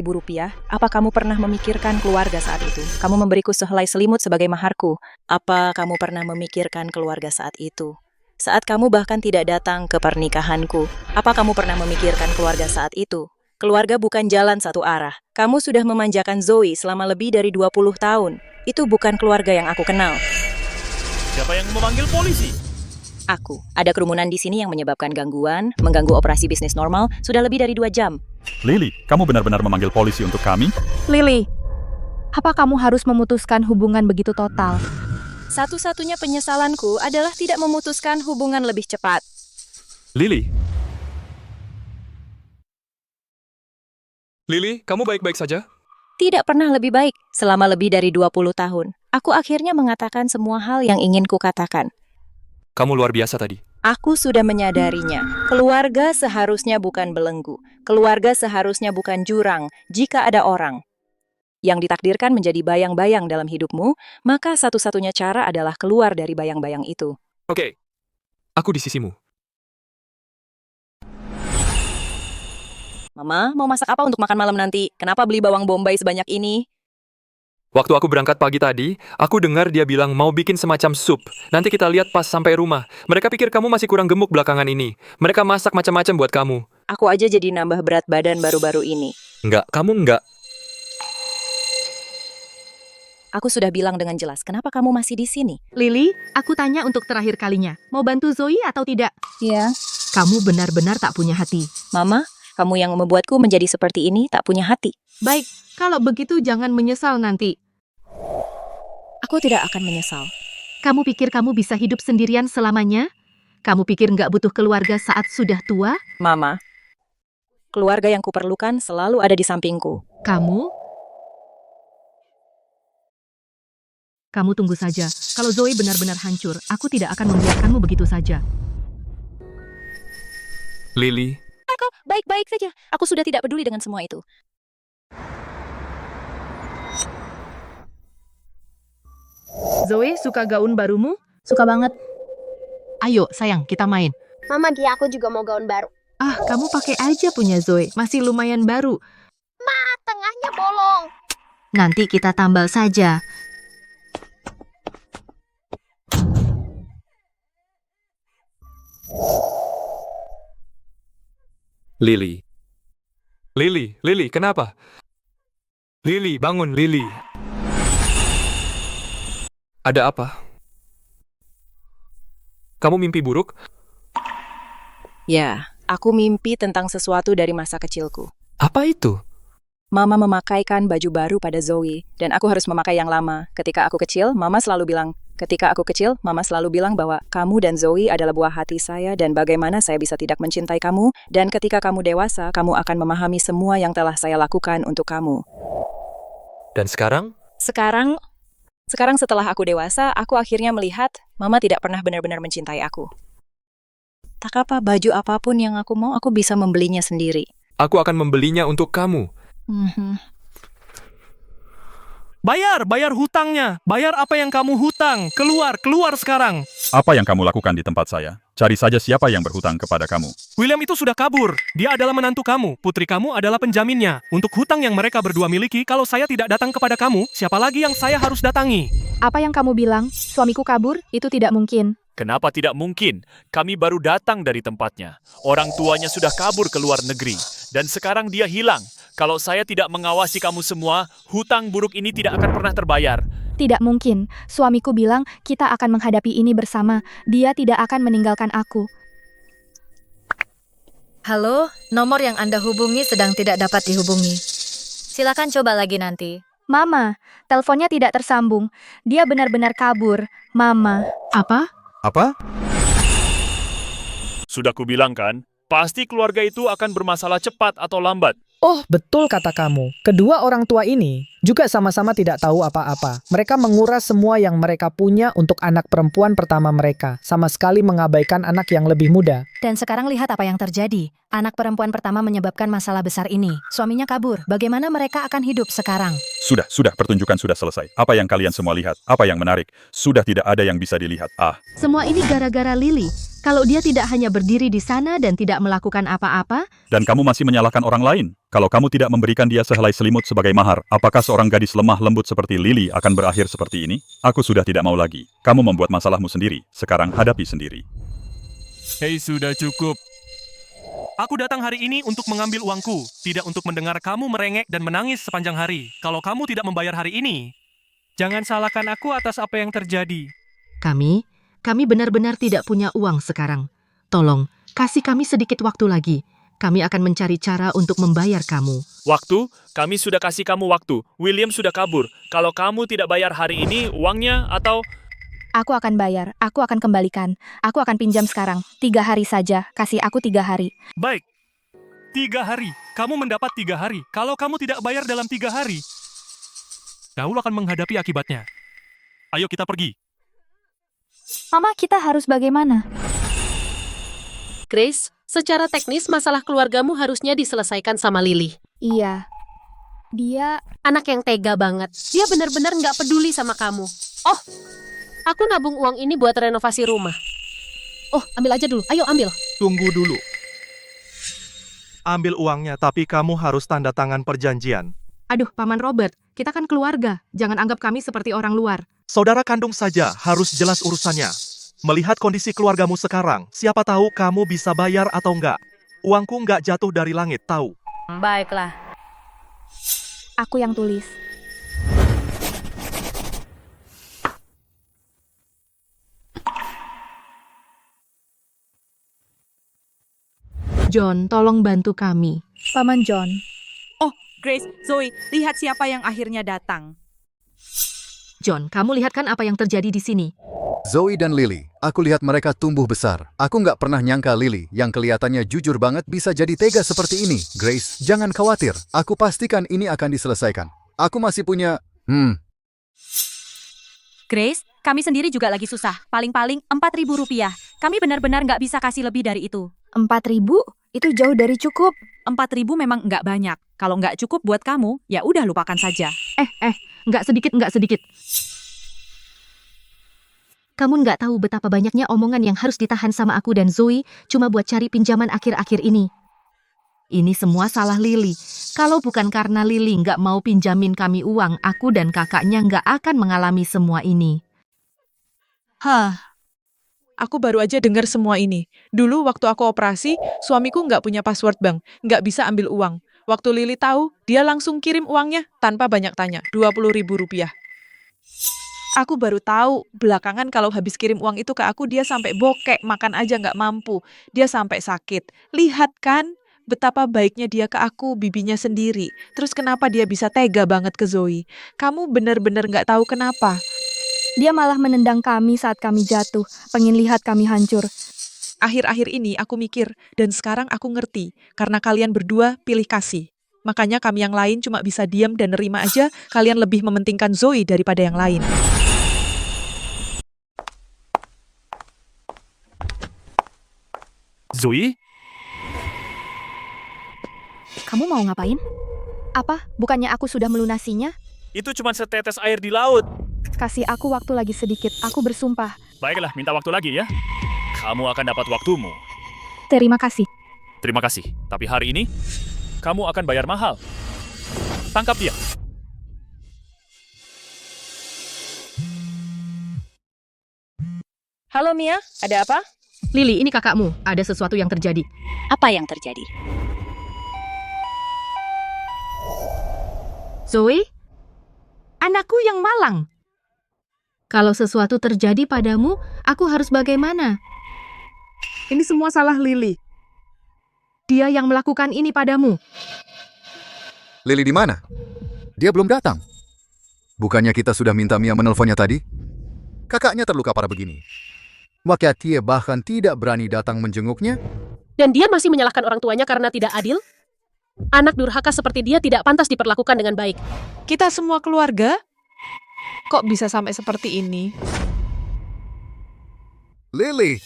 rupiah, apa kamu pernah memikirkan keluarga saat itu? Kamu memberiku sehelai selimut sebagai maharku. Apa kamu pernah memikirkan keluarga saat itu? Saat kamu bahkan tidak datang ke pernikahanku, apa kamu pernah memikirkan keluarga saat itu? Keluarga bukan jalan satu arah. Kamu sudah memanjakan Zoe selama lebih dari 20 tahun. Itu bukan keluarga yang aku kenal. Siapa yang memanggil polisi? Aku. Ada kerumunan di sini yang menyebabkan gangguan, mengganggu operasi bisnis normal, sudah lebih dari 2 jam. Lily, kamu benar-benar memanggil polisi untuk kami? Lily, apa kamu harus memutuskan hubungan begitu total? Satu-satunya penyesalanku adalah tidak memutuskan hubungan lebih cepat. Lily, kamu baik-baik saja? Tidak pernah lebih baik selama lebih dari 20 tahun. Aku akhirnya mengatakan semua hal yang ingin kukatakan. Kamu luar biasa tadi. Aku sudah menyadarinya. Keluarga seharusnya bukan belenggu. Keluarga seharusnya bukan jurang. Jika ada orang yang ditakdirkan menjadi bayang-bayang dalam hidupmu, maka satu-satunya cara adalah keluar dari bayang-bayang itu. Oke, aku di sisimu. Mama, mau masak apa untuk makan malam nanti? Kenapa beli bawang bombay sebanyak ini? Waktu aku berangkat pagi tadi, aku dengar dia bilang mau bikin semacam sup. Nanti kita lihat pas sampai rumah. Mereka pikir kamu masih kurang gemuk belakangan ini. Mereka masak macam-macam buat kamu. Aku aja jadi nambah berat badan baru-baru ini. Enggak, kamu enggak. Aku sudah bilang dengan jelas, kenapa kamu masih di sini? Lily, aku tanya untuk terakhir kalinya. Mau bantu Zoe atau tidak? Ya. Kamu benar-benar tak punya hati. Mama, kamu yang membuatku menjadi seperti ini tak punya hati. Baik, kalau begitu jangan menyesal nanti. Aku tidak akan menyesal. Kamu pikir kamu bisa hidup sendirian selamanya? Kamu pikir nggak butuh keluarga saat sudah tua? Mama, keluarga yang kuperlukan selalu ada di sampingku. Kamu tunggu saja. Kalau Zoe benar-benar hancur, aku tidak akan membiarkanmu begitu saja. Lily, Aku baik-baik saja. Aku sudah tidak peduli dengan semua itu. Zoe, suka gaun barumu? Suka banget. Ayo, sayang, kita main. Mama, Gia, aku juga mau gaun baru. Ah, kamu pakai aja punya Zoe. Masih lumayan baru. Ma, tengahnya bolong. Nanti kita tambal saja. Lily. Lily, kenapa? Lily, bangun, Lily. Ada apa? Kamu mimpi buruk? Ya, aku mimpi tentang sesuatu dari masa kecilku. Apa itu? Mama memakaikan baju baru pada Zoe, dan aku harus memakai yang lama. Ketika aku kecil, Mama selalu bilang bahwa kamu dan Zoe adalah buah hati saya dan bagaimana saya bisa tidak mencintai kamu, dan ketika kamu dewasa, kamu akan memahami semua yang telah saya lakukan untuk kamu. Dan sekarang? Sekarang setelah aku dewasa, aku akhirnya melihat Mama tidak pernah benar-benar mencintai aku. Tak apa, baju apapun yang aku mau, aku bisa membelinya sendiri. Aku akan membelinya untuk kamu. Bayar hutangnya. Bayar apa yang kamu hutang. Keluar sekarang. Apa yang kamu lakukan di tempat saya? Cari saja siapa yang berhutang kepada kamu. William itu sudah kabur. Dia adalah menantu kamu. Putri kamu adalah penjaminnya. Untuk hutang yang mereka berdua miliki, kalau saya tidak datang kepada kamu, siapa lagi yang saya harus datangi? Apa yang kamu bilang? Suamiku kabur? Itu tidak mungkin. Kenapa tidak mungkin? Kami baru datang dari tempatnya. Orang tuanya sudah kabur ke luar negeri. Dan sekarang dia hilang. Kalau saya tidak mengawasi kamu semua, hutang buruk ini tidak akan pernah terbayar. Tidak mungkin. Suamiku bilang kita akan menghadapi ini bersama. Dia tidak akan meninggalkan aku. Halo, nomor yang Anda hubungi sedang tidak dapat dihubungi. Silakan coba lagi nanti. Mama, teleponnya tidak tersambung. Dia benar-benar kabur. Mama. Apa? Sudah kubilang kan, pasti keluarga itu akan bermasalah cepat atau lambat. Oh, betul kata kamu. Kedua orang tua ini juga sama-sama tidak tahu apa-apa. Mereka menguras semua yang mereka punya untuk anak perempuan pertama mereka, sama sekali mengabaikan anak yang lebih muda. Dan sekarang lihat apa yang terjadi. Anak perempuan pertama menyebabkan masalah besar ini. Suaminya kabur. Bagaimana mereka akan hidup sekarang? Sudah, pertunjukan sudah selesai. Apa yang kalian semua lihat? Apa yang menarik? Sudah tidak ada yang bisa dilihat. Semua ini gara-gara Lily. Kalau dia tidak hanya berdiri di sana dan tidak melakukan apa-apa, Dan kamu masih menyalahkan orang lain. Kalau kamu tidak memberikan dia sehelai selimut sebagai mahar, apakah seorang gadis lemah lembut seperti Lily akan berakhir seperti ini? Aku sudah tidak mau lagi. Kamu membuat masalahmu sendiri. Sekarang hadapi sendiri. Hei, sudah cukup. Aku datang hari ini untuk mengambil uangku, tidak untuk mendengar kamu merengek dan menangis sepanjang hari. Kalau kamu tidak membayar hari ini, jangan salahkan aku atas apa yang terjadi. Kami benar-benar tidak punya uang sekarang. Tolong, kasih kami sedikit waktu lagi. Kami akan mencari cara untuk membayar kamu. Waktu? Kami sudah kasih kamu waktu. William sudah kabur. Kalau kamu tidak bayar hari ini, uangnya atau... Aku akan bayar. Aku akan kembalikan. Aku akan pinjam sekarang. 3 hari saja. Kasih aku 3 hari. Baik. 3 hari. Kamu mendapat 3 hari. Kalau kamu tidak bayar dalam 3 hari, Daul akan menghadapi akibatnya. Ayo kita pergi. Mama, kita harus bagaimana? Grace, secara teknis masalah keluargamu harusnya diselesaikan sama Lily. Iya. Dia anak yang tega banget. Dia benar-benar nggak peduli sama kamu. Oh, aku nabung uang ini buat renovasi rumah. Oh, ambil aja dulu. Ayo ambil. Tunggu dulu. Ambil uangnya, tapi kamu harus tanda tangan perjanjian. Aduh, Paman Robert, kita kan keluarga. Jangan anggap kami seperti orang luar. Saudara kandung saja harus jelas urusannya. Melihat kondisi keluargamu sekarang, siapa tahu kamu bisa bayar atau enggak. Uangku enggak jatuh dari langit, tahu? Baiklah. Aku yang tulis. John, tolong bantu kami. Paman John. Oh, Grace, Zoe, lihat siapa yang akhirnya datang. John, kamu lihat kan apa yang terjadi di sini? Zoe dan Lily, aku lihat mereka tumbuh besar. Aku nggak pernah nyangka Lily, yang kelihatannya jujur banget, bisa jadi tega seperti ini. Grace, jangan khawatir. Aku pastikan ini akan diselesaikan. Aku masih punya... Grace, kami sendiri juga lagi susah. Paling-paling Rp4.000. Kami benar-benar nggak bisa kasih lebih dari itu. 4.000? Itu jauh dari cukup. 4.000 memang nggak banyak. Kalau nggak cukup buat kamu, ya udah lupakan saja. Nggak sedikit. Kamu nggak tahu betapa banyaknya omongan yang harus ditahan sama aku dan Zoe cuma buat cari pinjaman akhir-akhir ini. Ini semua salah Lily. Kalau bukan karena Lily nggak mau pinjamin kami uang, aku dan kakaknya nggak akan mengalami semua ini. Aku baru aja dengar semua ini. Dulu waktu aku operasi, suamiku nggak punya password bank, nggak bisa ambil uang. Waktu Lily tahu, dia langsung kirim uangnya tanpa banyak tanya, 20.000 rupiah. Aku baru tahu belakangan kalau habis kirim uang itu ke aku, dia sampai bokek, makan aja nggak mampu. Dia sampai sakit. Lihat kan, betapa baiknya dia ke aku, bibinya sendiri. Terus kenapa dia bisa tega banget ke Zoe? Kamu bener-bener nggak tahu kenapa. Dia malah menendang kami saat kami jatuh, pengen lihat kami hancur. Akhir-akhir ini aku mikir, dan sekarang aku ngerti, karena kalian berdua pilih kasih. Makanya kami yang lain cuma bisa diam dan nerima aja, kalian lebih mementingkan Zoe daripada yang lain. Zoe? Kamu mau ngapain? Apa? Bukannya aku sudah melunasinya? Itu cuma setetes air di laut. Kasih aku waktu lagi sedikit, aku bersumpah. Baiklah, minta waktu lagi ya. Kamu akan dapat waktumu. Terima kasih. Terima kasih. Tapi hari ini, kamu akan bayar mahal. Tangkap dia. Halo Mia, ada apa? Lily, ini kakakmu. Ada sesuatu yang terjadi. Apa yang terjadi? Zoe? Anakku yang malang. Kalau sesuatu terjadi padamu, aku harus bagaimana? Ini semua salah Lily. Dia yang melakukan ini padamu. Lily di mana? Dia belum datang. Bukannya kita sudah minta Mia menelponnya tadi? Kakaknya terluka parah begini. Maka dia bahkan tidak berani datang menjenguknya? Dan dia masih menyalahkan orang tuanya karena tidak adil? Anak durhaka seperti dia tidak pantas diperlakukan dengan baik. Kita semua keluarga? Kok bisa sampai seperti ini? Lily!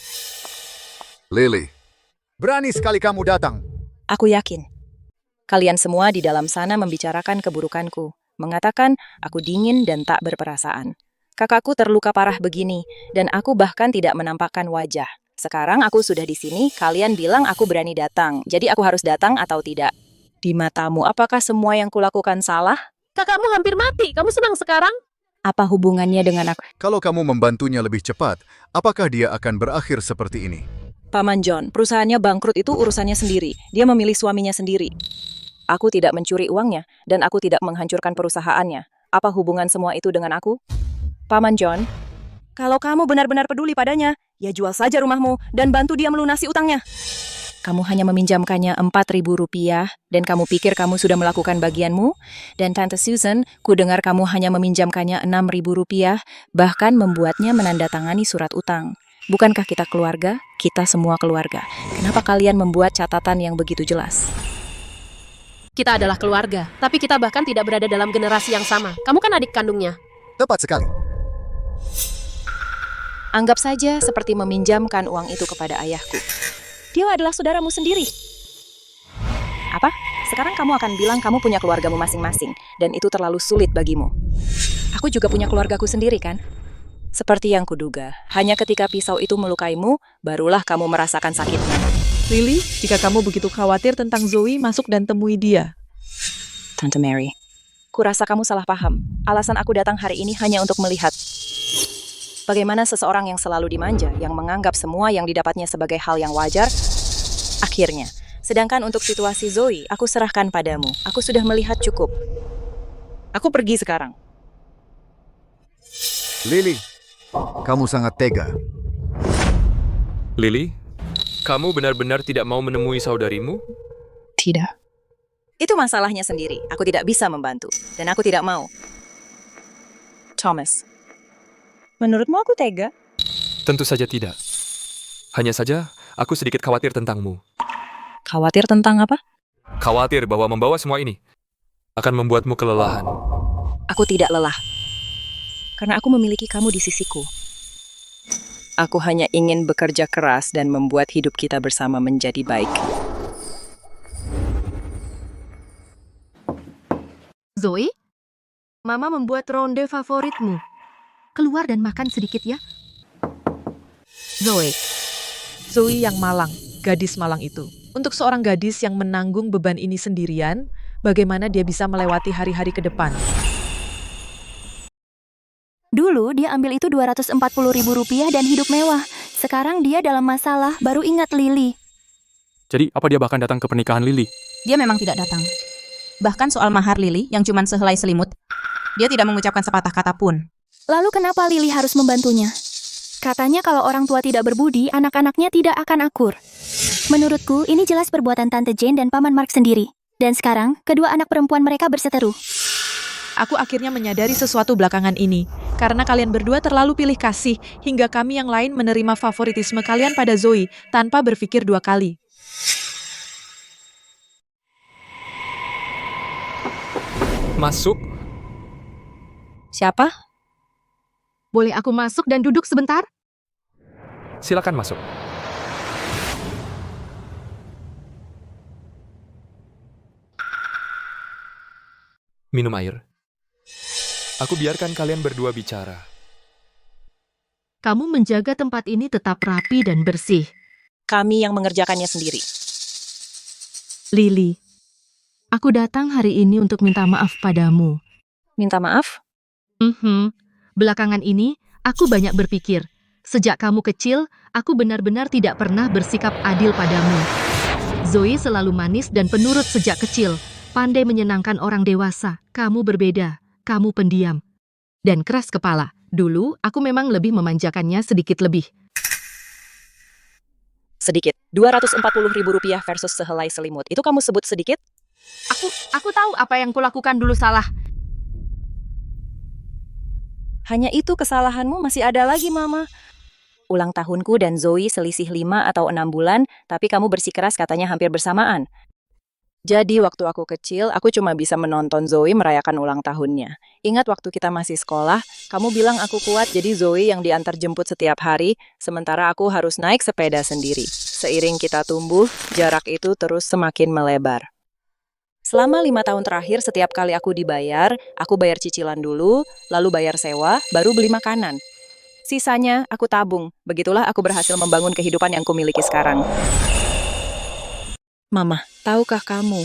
Lily, berani sekali kamu datang. Aku yakin. Kalian semua di dalam sana membicarakan keburukanku, mengatakan aku dingin dan tak berperasaan. Kakakku terluka parah begini, dan aku bahkan tidak menampakkan wajah. Sekarang aku sudah di sini, kalian bilang aku berani datang, jadi aku harus datang atau tidak? Di matamu, apakah semua yang kulakukan salah? Kakakmu hampir mati, kamu senang sekarang? Apa hubungannya dengan aku? Kalau kamu membantunya lebih cepat, apakah dia akan berakhir seperti ini? Paman John, perusahaannya bangkrut itu urusannya sendiri. Dia memilih suaminya sendiri. Aku tidak mencuri uangnya, dan aku tidak menghancurkan perusahaannya. Apa hubungan semua itu dengan aku? Paman John, kalau kamu benar-benar peduli padanya, ya jual saja rumahmu dan bantu dia melunasi utangnya. Kamu hanya meminjamkannya 4.000 rupiah, dan kamu pikir kamu sudah melakukan bagianmu? Dan Tante Susan, ku dengar kamu hanya meminjamkannya 6.000 rupiah, bahkan membuatnya menandatangani surat utang. Bukankah kita keluarga? Kita semua keluarga. Kenapa kalian membuat catatan yang begitu jelas? Kita adalah keluarga, tapi kita bahkan tidak berada dalam generasi yang sama. Kamu kan adik kandungnya. Tepat sekali. Anggap saja seperti meminjamkan uang itu kepada ayahku. Dia adalah saudaramu sendiri. Apa? Sekarang kamu akan bilang kamu punya keluargamu masing-masing, dan itu terlalu sulit bagimu. Aku juga punya keluargaku sendiri, kan? Seperti yang kuduga, hanya ketika pisau itu melukaimu, barulah kamu merasakan sakitnya. Lily, jika kamu begitu khawatir tentang Zoe, masuk dan temui dia. Tante Mary, kurasa kamu salah paham. Alasan aku datang hari ini hanya untuk melihat bagaimana seseorang yang selalu dimanja, yang menganggap semua yang didapatnya sebagai hal yang wajar, akhirnya. Sedangkan untuk situasi Zoe, aku serahkan padamu. Aku sudah melihat cukup. Aku pergi sekarang. Lily, kamu sangat tega. Lily, kamu benar-benar tidak mau menemui saudarimu? Tidak. Itu masalahnya sendiri. Aku tidak bisa membantu. Dan aku tidak mau. Thomas, menurutmu aku tega? Tentu saja tidak. Hanya saja, aku sedikit khawatir tentangmu. Khawatir tentang apa? Khawatir bahwa membawa semua ini akan membuatmu kelelahan. Aku tidak lelah. Karena aku memiliki kamu di sisiku. Aku hanya ingin bekerja keras dan membuat hidup kita bersama menjadi baik. Zoe, Mama membuat ronde favoritmu. Keluar dan makan sedikit ya. Zoe yang malang, gadis malang itu. Untuk seorang gadis yang menanggung beban ini sendirian, bagaimana dia bisa melewati hari-hari ke depan? Dulu dia ambil itu Rp240.000 dan hidup mewah. Sekarang dia dalam masalah, baru ingat Lily. Jadi, apa dia bahkan datang ke pernikahan Lily? Dia memang tidak datang. Bahkan soal mahar Lily yang cuman sehelai selimut, dia tidak mengucapkan sepatah kata pun. Lalu kenapa Lily harus membantunya? Katanya kalau orang tua tidak berbudi, anak-anaknya tidak akan akur. Menurutku, ini jelas perbuatan Tante Jane dan Paman Mark sendiri. Dan sekarang, kedua anak perempuan mereka berseteru. Aku akhirnya menyadari sesuatu belakangan ini. Karena kalian berdua terlalu pilih kasih, hingga kami yang lain menerima favoritisme kalian pada Zoe, tanpa berpikir dua kali. Masuk? Siapa? Boleh aku masuk dan duduk sebentar? Silakan masuk. Minum air. Aku biarkan kalian berdua bicara. Kamu menjaga tempat ini tetap rapi dan bersih. Kami yang mengerjakannya sendiri. Lily, aku datang hari ini untuk minta maaf padamu. Minta maaf? Belakangan ini, aku banyak berpikir. Sejak kamu kecil, aku benar-benar tidak pernah bersikap adil padamu. Zoe selalu manis dan penurut sejak kecil, pandai menyenangkan orang dewasa. Kamu berbeda, kamu pendiam. Dan keras kepala. Dulu, aku memang lebih memanjakannya sedikit lebih. Sedikit. Rp240.000 versus sehelai selimut. Itu kamu sebut sedikit? Aku tahu apa yang kulakukan dulu salah. Hanya itu kesalahanmu masih ada lagi, Mama. Ulang tahunku dan Zoe selisih 5 atau 6 bulan, tapi kamu bersikeras katanya hampir bersamaan. Jadi waktu aku kecil, aku cuma bisa menonton Zoe merayakan ulang tahunnya. Ingat waktu kita masih sekolah, kamu bilang aku kuat jadi Zoe yang diantar jemput setiap hari, sementara aku harus naik sepeda sendiri. Seiring kita tumbuh, jarak itu terus semakin melebar. Selama 5 tahun terakhir, setiap kali aku dibayar, aku bayar cicilan dulu, lalu bayar sewa, baru beli makanan. Sisanya, aku tabung. Begitulah aku berhasil membangun kehidupan yang kumiliki sekarang. Mama, tahukah kamu?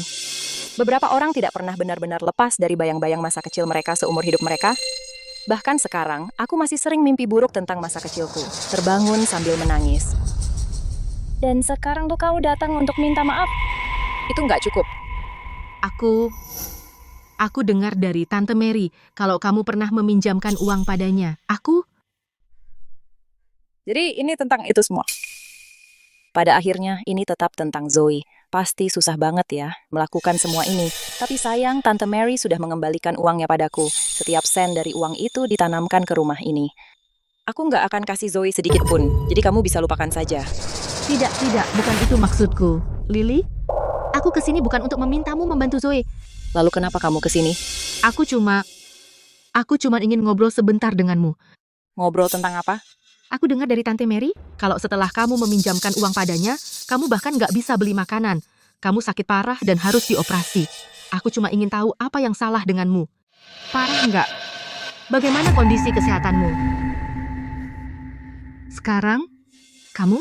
Beberapa orang tidak pernah benar-benar lepas dari bayang-bayang masa kecil mereka seumur hidup mereka. Bahkan sekarang, aku masih sering mimpi buruk tentang masa kecilku. Terbangun sambil menangis. Dan sekarang tuh kamu datang untuk minta maaf. Itu nggak cukup. Aku dengar dari Tante Mary kalau kamu pernah meminjamkan uang padanya. Jadi ini tentang itu semua. Pada akhirnya, ini tetap tentang Zoe. Pasti susah banget ya melakukan semua ini. Tapi sayang, Tante Mary sudah mengembalikan uangnya padaku. Setiap sen dari uang itu ditanamkan ke rumah ini. Aku nggak akan kasih Zoe sedikit pun, jadi kamu bisa lupakan saja. Tidak, bukan itu maksudku. Lily, aku kesini bukan untuk memintamu membantu Zoe. Lalu kenapa kamu kesini? Aku cuma ingin ngobrol sebentar denganmu. Ngobrol tentang apa? Aku dengar dari Tante Mary, kalau setelah kamu meminjamkan uang padanya, kamu bahkan nggak bisa beli makanan. Kamu sakit parah dan harus dioperasi. Aku cuma ingin tahu apa yang salah denganmu. Parah nggak? Bagaimana kondisi kesehatanmu? Sekarang, kamu?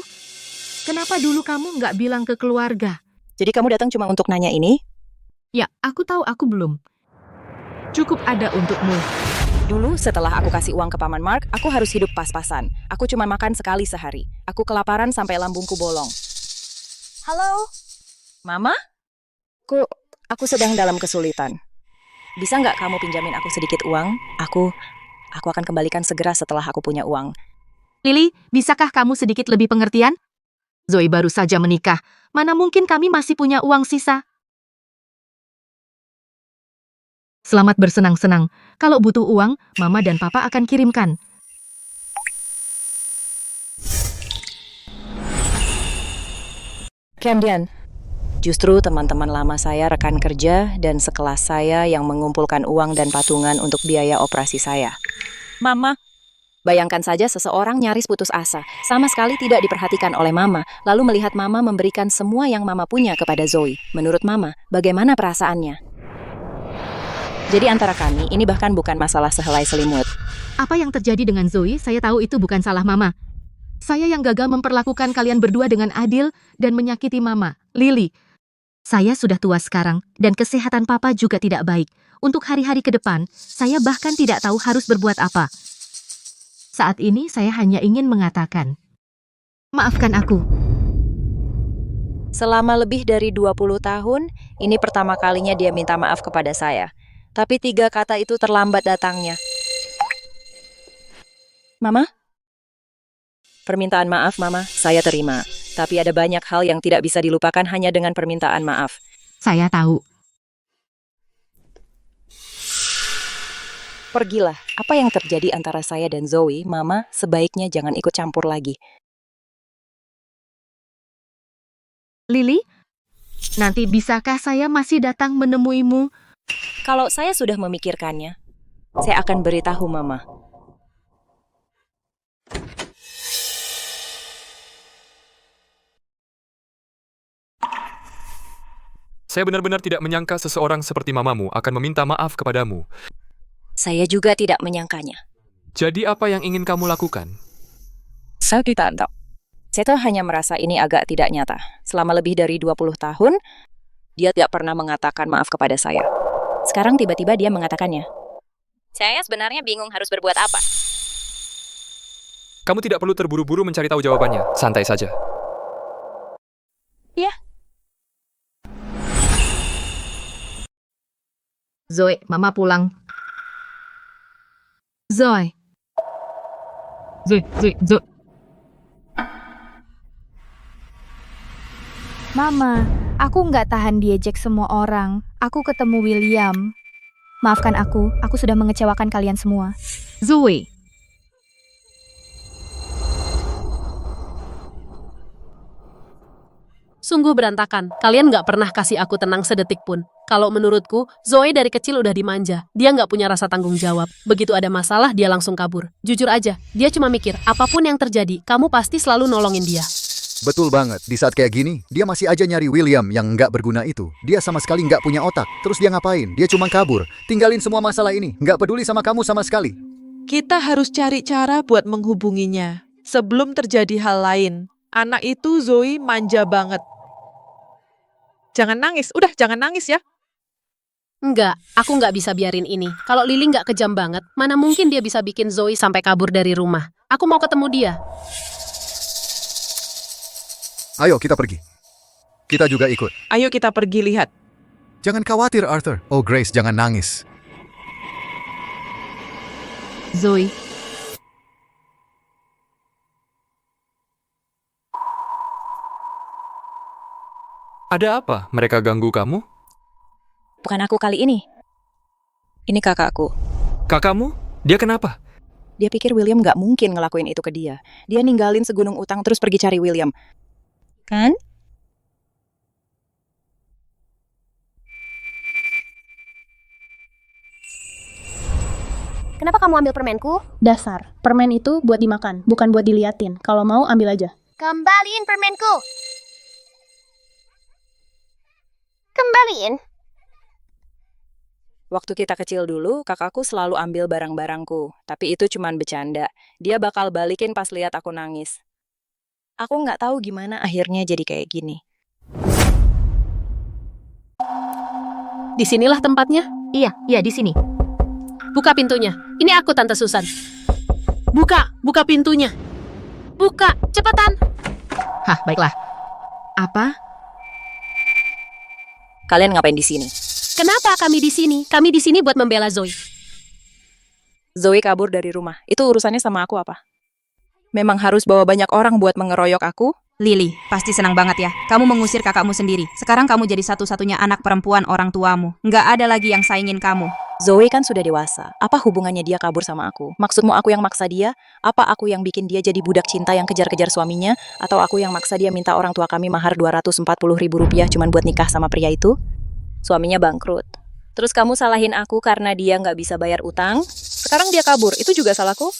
Kenapa dulu kamu nggak bilang ke keluarga? Jadi kamu datang cuma untuk nanya ini? Ya, aku tahu aku belum. Cukup ada untukmu. Dulu setelah aku kasih uang ke Paman Mark, aku harus hidup pas-pasan. Aku cuma makan sekali sehari. Aku kelaparan sampai lambungku bolong. Halo? Mama? Aku sedang dalam kesulitan. Bisa nggak kamu pinjamin aku sedikit uang? Aku akan kembalikan segera setelah aku punya uang. Lily, bisakah kamu sedikit lebih pengertian? Zoe baru saja menikah. Mana mungkin kami masih punya uang sisa? Selamat bersenang-senang. Kalau butuh uang, Mama dan Papa akan kirimkan. Camden, justru teman-teman lama saya rekan kerja dan sekelas saya yang mengumpulkan uang dan patungan untuk biaya operasi saya. Mama, Bayangkan saja seseorang nyaris putus asa, sama sekali tidak diperhatikan oleh Mama, lalu melihat Mama memberikan semua yang Mama punya kepada Zoe. Menurut Mama, bagaimana perasaannya? Jadi antara kami, ini bahkan bukan masalah sehelai selimut. Apa yang terjadi dengan Zoe, saya tahu itu bukan salah Mama. Saya yang gagal memperlakukan kalian berdua dengan adil dan menyakiti Mama. Lily, saya sudah tua sekarang dan kesehatan Papa juga tidak baik. Untuk hari-hari ke depan, saya bahkan tidak tahu harus berbuat apa. Saat ini saya hanya ingin mengatakan, maafkan aku. Selama lebih dari 20 tahun, ini pertama kalinya dia minta maaf kepada saya. Tapi 3 kata itu terlambat datangnya. Mama? Permintaan maaf, Mama, saya terima. Tapi ada banyak hal yang tidak bisa dilupakan hanya dengan permintaan maaf. Saya tahu. Pergilah. Apa yang terjadi antara saya dan Zoe, Mama, sebaiknya jangan ikut campur lagi. Lily, nanti bisakah saya masih datang menemuimu? Kalau saya sudah memikirkannya, saya akan beritahu Mama. Saya benar-benar tidak menyangka seseorang seperti mamamu akan meminta maaf kepadamu. Saya juga tidak menyangkanya. Jadi apa yang ingin kamu lakukan? Saya tidak tahu. Saya tuh hanya merasa ini agak tidak nyata. Selama lebih dari 20 tahun, dia tidak pernah mengatakan maaf kepada saya. Sekarang tiba-tiba dia mengatakannya. Saya sebenarnya bingung harus berbuat apa. Kamu tidak perlu terburu-buru mencari tahu jawabannya. Santai saja. Ya. Zoe, Mama pulang. Zoe. Zoe. Mama, aku nggak tahan diejek semua orang. Aku ketemu William. Maafkan aku sudah mengecewakan kalian semua. Zoe. Sungguh berantakan. Kalian nggak pernah kasih aku tenang sedetik pun. Kalau menurutku, Zoe dari kecil udah dimanja. Dia nggak punya rasa tanggung jawab. Begitu ada masalah, dia langsung kabur. Jujur aja, dia cuma mikir, apapun yang terjadi, kamu pasti selalu nolongin dia. Betul banget, di saat kayak gini, dia masih aja nyari William yang nggak berguna itu. Dia sama sekali nggak punya otak. Terus dia ngapain? Dia cuma kabur. Tinggalin semua masalah ini. Nggak peduli sama kamu sama sekali. Kita harus cari cara buat menghubunginya. Sebelum terjadi hal lain. Anak itu Zoe manja banget. Jangan nangis, udah jangan nangis ya. Enggak, aku nggak bisa biarin ini. Kalau Lily nggak kejam banget, mana mungkin dia bisa bikin Zoe sampai kabur dari rumah. Aku mau ketemu dia. Ayo kita pergi. Kita juga ikut. Ayo kita pergi lihat. Jangan khawatir, Arthur. Oh, Grace, jangan nangis. Zoe. Ada apa? Mereka ganggu kamu? Bukan aku kali ini. Ini kakakku. Kakakmu? Dia kenapa? Dia pikir William nggak mungkin ngelakuin itu ke dia. Dia ninggalin segunung utang terus pergi cari William. Kan? Kenapa kamu ambil permenku? Dasar, permen itu buat dimakan, bukan buat diliatin. Kalau mau, ambil aja. Kembaliin permenku. Kembaliin. Waktu kita kecil dulu, kakakku selalu ambil barang-barangku. Tapi itu cuman bercanda. Dia bakal balikin pas lihat aku nangis. Aku nggak tahu gimana akhirnya jadi kayak gini. Disinilah tempatnya? Iya, di sini. Buka pintunya. Ini aku, Tante Susan. Buka pintunya. Buka, cepetan. Hah, baiklah. Apa? Kalian ngapain di sini? Kenapa kami di sini? Kami di sini buat membela Zoe. Zoe kabur dari rumah. Itu urusannya sama aku apa? Memang harus bawa banyak orang buat mengeroyok aku? Lily, pasti senang banget ya. Kamu mengusir kakakmu sendiri. Sekarang kamu jadi satu-satunya anak perempuan orang tuamu. Nggak ada lagi yang saingin kamu. Zoe kan sudah dewasa. Apa hubungannya dia kabur sama aku? Maksudmu aku yang maksa dia? Apa aku yang bikin dia jadi budak cinta yang kejar-kejar suaminya? Atau aku yang maksa dia minta orang tua kami mahar 240.000 rupiah cuman buat nikah sama pria itu? Suaminya bangkrut. Terus kamu salahin aku karena dia nggak bisa bayar utang? Sekarang dia kabur. Itu juga salahku?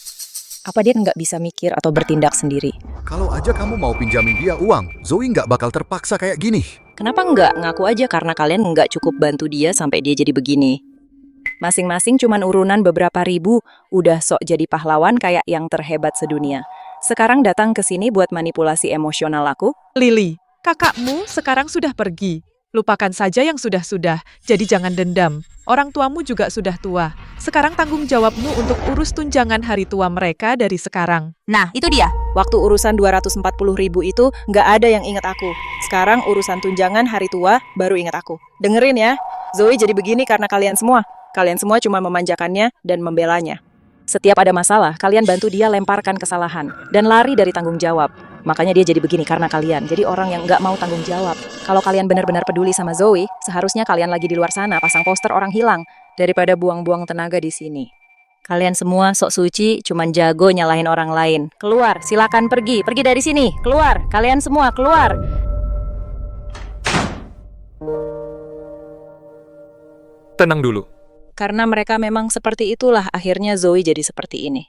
Apa dia nggak bisa mikir atau bertindak sendiri? Kalau aja kamu mau pinjamin dia uang, Zoe nggak bakal terpaksa kayak gini. Kenapa nggak ngaku aja karena kalian nggak cukup bantu dia sampai dia jadi begini? Masing-masing cuman urunan beberapa ribu, udah sok jadi pahlawan kayak yang terhebat sedunia. Sekarang datang ke sini buat manipulasi emosional aku? Lily, kakakmu sekarang sudah pergi. Lupakan saja yang sudah-sudah, jadi jangan dendam. Orang tuamu juga sudah tua. Sekarang tanggung jawabmu untuk urus tunjangan hari tua mereka dari sekarang. Nah, itu dia. Waktu urusan 240.000 itu nggak ada yang ingat aku. Sekarang urusan tunjangan hari tua baru ingat aku. Dengerin ya, Zoe jadi begini karena kalian semua. Kalian semua cuma memanjakannya dan membelanya. Setiap ada masalah, kalian bantu dia lemparkan kesalahan dan lari dari tanggung jawab. Makanya dia jadi begini karena kalian. Jadi orang yang nggak mau tanggung jawab. Kalau kalian benar-benar peduli sama Zoe, seharusnya kalian lagi di luar sana pasang poster orang hilang daripada buang-buang tenaga di sini. Kalian semua sok suci, cuman jago nyalahin orang lain. Keluar, silakan pergi. Pergi dari sini. Keluar. Kalian semua keluar. Tenang dulu. Karena mereka memang seperti itulah akhirnya Zoe jadi seperti ini.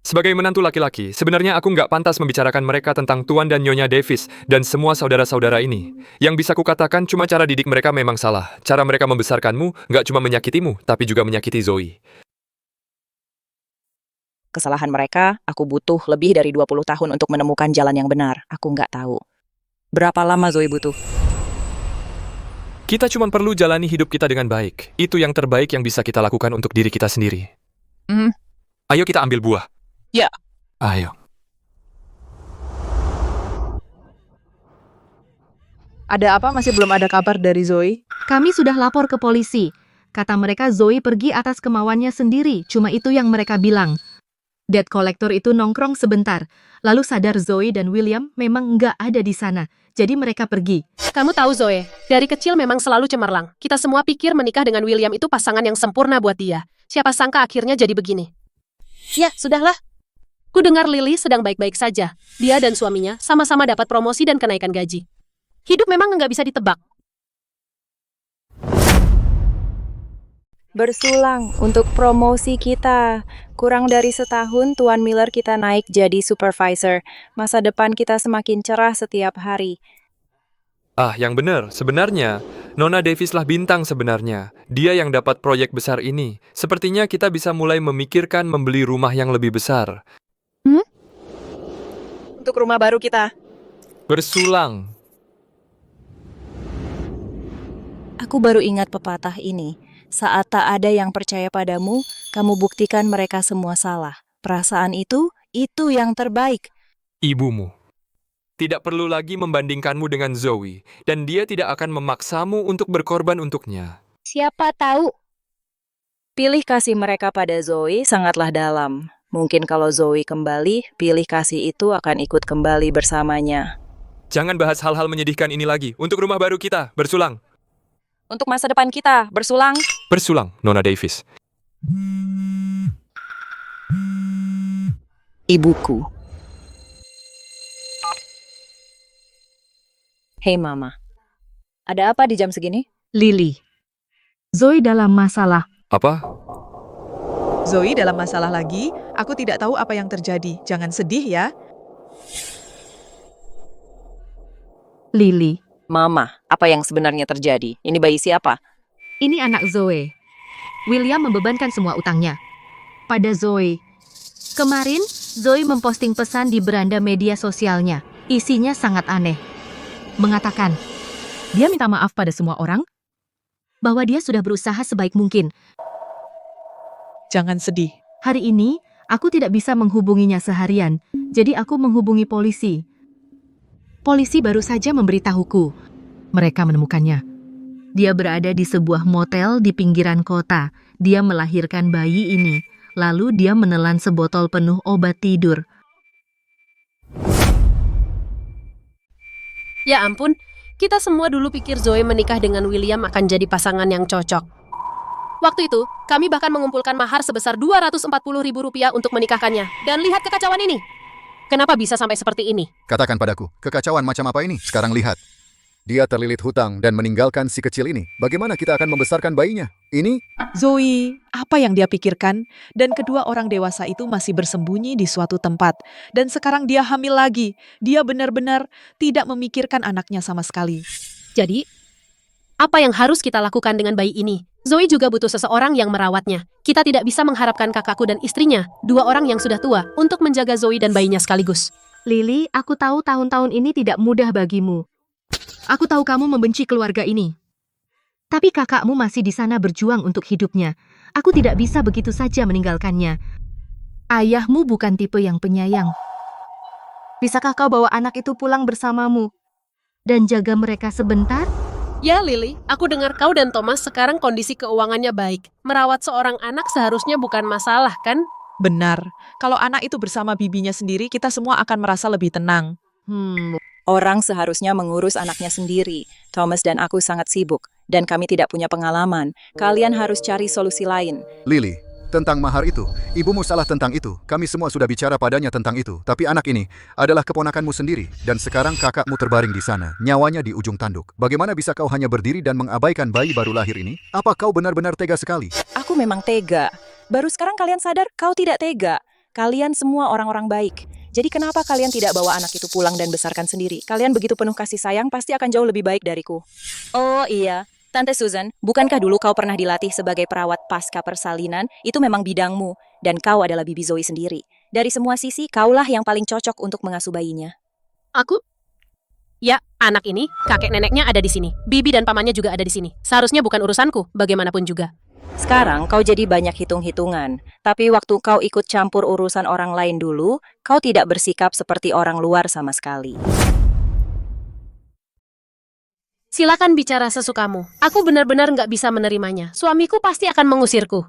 Sebagai menantu laki-laki, sebenarnya aku nggak pantas membicarakan mereka tentang Tuan dan Nyonya Davis dan semua saudara-saudara ini. Yang bisa kukatakan cuma cara didik mereka memang salah. Cara mereka membesarkanmu nggak cuma menyakitimu, tapi juga menyakiti Zoe. Kesalahan mereka, aku butuh lebih dari 20 tahun untuk menemukan jalan yang benar. Aku nggak tahu. Berapa lama Zoe butuh? Kita cuma perlu jalani hidup kita dengan baik. Itu yang terbaik yang bisa kita lakukan untuk diri kita sendiri. Ayo kita ambil buah. Ya. Ayo. Ada apa? Masih belum ada kabar dari Zoe? Kami sudah lapor ke polisi. Kata mereka Zoe pergi atas kemauannya sendiri, cuma itu yang mereka bilang. Debt collector itu nongkrong sebentar, lalu sadar Zoe dan William memang nggak ada di sana, jadi mereka pergi. Kamu tahu Zoe, dari kecil memang selalu cemerlang. Kita semua pikir menikah dengan William itu pasangan yang sempurna buat dia. Siapa sangka akhirnya jadi begini. Ya, sudahlah. Ku dengar Lily sedang baik-baik saja. Dia dan suaminya sama-sama dapat promosi dan kenaikan gaji. Hidup memang nggak bisa ditebak. Bersulang untuk promosi kita. Kurang dari setahun Tuan Miller kita naik jadi supervisor. Masa depan kita semakin cerah setiap hari. Yang benar. Sebenarnya, Nona Davis lah bintang sebenarnya. Dia yang dapat proyek besar ini. Sepertinya kita bisa mulai memikirkan membeli rumah yang lebih besar. Untuk rumah baru kita. Bersulang. Aku baru ingat pepatah ini. Saat tak ada yang percaya padamu, kamu buktikan mereka semua salah. Perasaan itu yang terbaik. Ibumu. Tidak perlu lagi membandingkanmu dengan Zoe, dan dia tidak akan memaksamu untuk berkorban untuknya. Siapa tahu? Pilih kasih mereka pada Zoe sangatlah dalam. Mungkin kalau Zoe kembali, pilih kasih itu akan ikut kembali bersamanya. Jangan bahas hal-hal menyedihkan ini lagi. Untuk rumah baru kita, bersulang. Untuk masa depan kita, bersulang. Bersulang, Nona Davis. Ibuku. Hei Mama, ada apa di jam segini? Lily. Zoe dalam masalah. Apa? Zoe dalam masalah lagi? Aku tidak tahu apa yang terjadi. Jangan sedih ya. Lily. Mama, apa yang sebenarnya terjadi? Ini bayi siapa? Ini anak Zoe. William membebankan semua utangnya pada Zoe. Kemarin, Zoe memposting pesan di beranda media sosialnya. Isinya sangat aneh. Mengatakan, dia minta maaf pada semua orang, bahwa dia sudah berusaha sebaik mungkin. Jangan sedih. Hari ini, aku tidak bisa menghubunginya seharian, jadi aku menghubungi polisi. Polisi baru saja memberitahuku. Mereka menemukannya. Dia berada di sebuah motel di pinggiran kota. Dia melahirkan bayi ini. Lalu dia menelan sebotol penuh obat tidur. Ya ampun, kita semua dulu pikir Zoe menikah dengan William akan jadi pasangan yang cocok. Waktu itu, kami bahkan mengumpulkan mahar sebesar Rp240.000 untuk menikahkannya. Dan lihat kekacauan ini. Kenapa bisa sampai seperti ini? Katakan padaku, kekacauan macam apa ini? Sekarang lihat. Dia terlilit hutang dan meninggalkan si kecil ini. Bagaimana kita akan membesarkan bayinya? Ini Zoe, apa yang dia pikirkan? Dan kedua orang dewasa itu masih bersembunyi di suatu tempat. Dan sekarang dia hamil lagi. Dia benar-benar tidak memikirkan anaknya sama sekali. Jadi, apa yang harus kita lakukan dengan bayi ini? Zoe juga butuh seseorang yang merawatnya. Kita tidak bisa mengharapkan kakakku dan istrinya, dua orang yang sudah tua, untuk menjaga Zoe dan bayinya sekaligus. Lily, aku tahu tahun-tahun ini tidak mudah bagimu. Aku tahu kamu membenci keluarga ini. Tapi kakakmu masih di sana berjuang untuk hidupnya. Aku tidak bisa begitu saja meninggalkannya. Ayahmu bukan tipe yang penyayang. Bisakah kau bawa anak itu pulang bersamamu dan jaga mereka sebentar? Ya, Lily, aku dengar kau dan Thomas sekarang kondisi keuangannya baik. Merawat seorang anak seharusnya bukan masalah, kan? Benar. Kalau anak itu bersama bibinya sendiri, kita semua akan merasa lebih tenang. Orang seharusnya mengurus anaknya sendiri. Thomas dan aku sangat sibuk, dan kami tidak punya pengalaman. Kalian harus cari solusi lain. Lily, tentang mahar itu. Ibumu salah tentang itu. Kami semua sudah bicara padanya tentang itu. Tapi anak ini adalah keponakanmu sendiri. Dan sekarang kakakmu terbaring di sana. Nyawanya di ujung tanduk. Bagaimana bisa kau hanya berdiri dan mengabaikan bayi baru lahir ini? Apa kau benar-benar tega sekali? Aku memang tega. Baru sekarang kalian sadar kau tidak tega. Kalian semua orang-orang baik. Jadi kenapa kalian tidak bawa anak itu pulang dan besarkan sendiri? Kalian begitu penuh kasih sayang, pasti akan jauh lebih baik dariku. Oh iya, Tante Susan, bukankah dulu kau pernah dilatih sebagai perawat pasca persalinan? Itu memang bidangmu, dan kau adalah bibi Zoe sendiri. Dari semua sisi, kaulah yang paling cocok untuk mengasuh bayinya. Aku? Ya, anak ini, kakek neneknya ada di sini. Bibi dan pamannya juga ada di sini. Seharusnya bukan urusanku, bagaimanapun juga. Sekarang kau jadi banyak hitung-hitungan. Tapi waktu kau ikut campur urusan orang lain dulu, kau tidak bersikap seperti orang luar sama sekali. Silakan bicara sesukamu. Aku benar-benar nggak bisa menerimanya. Suamiku pasti akan mengusirku.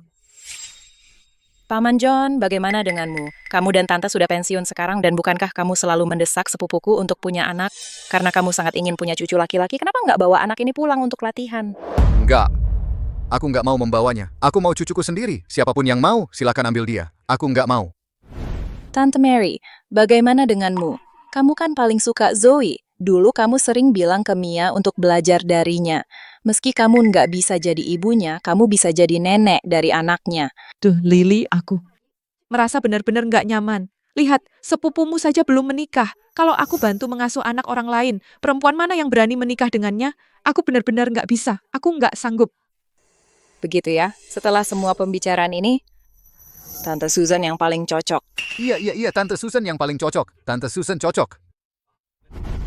Paman John, bagaimana denganmu? Kamu dan Tante sudah pensiun sekarang dan bukankah kamu selalu mendesak sepupuku untuk punya anak? Karena kamu sangat ingin punya cucu laki-laki, kenapa nggak bawa anak ini pulang untuk latihan? Enggak. Aku nggak mau membawanya. Aku mau cucuku sendiri. Siapapun yang mau, silakan ambil dia. Aku nggak mau. Tante Mary, bagaimana denganmu? Kamu kan paling suka Zoe. Dulu kamu sering bilang ke Mia untuk belajar darinya. Meski kamu nggak bisa jadi ibunya, kamu bisa jadi nenek dari anaknya. Duh, Lily, aku merasa benar-benar nggak nyaman. Lihat, sepupumu saja belum menikah. Kalau aku bantu mengasuh anak orang lain, perempuan mana yang berani menikah dengannya? Aku benar-benar nggak bisa. Aku nggak sanggup. Begitu ya, setelah semua pembicaraan ini, Tante Susan yang paling cocok. Iya, Tante Susan yang paling cocok. Tante Susan cocok.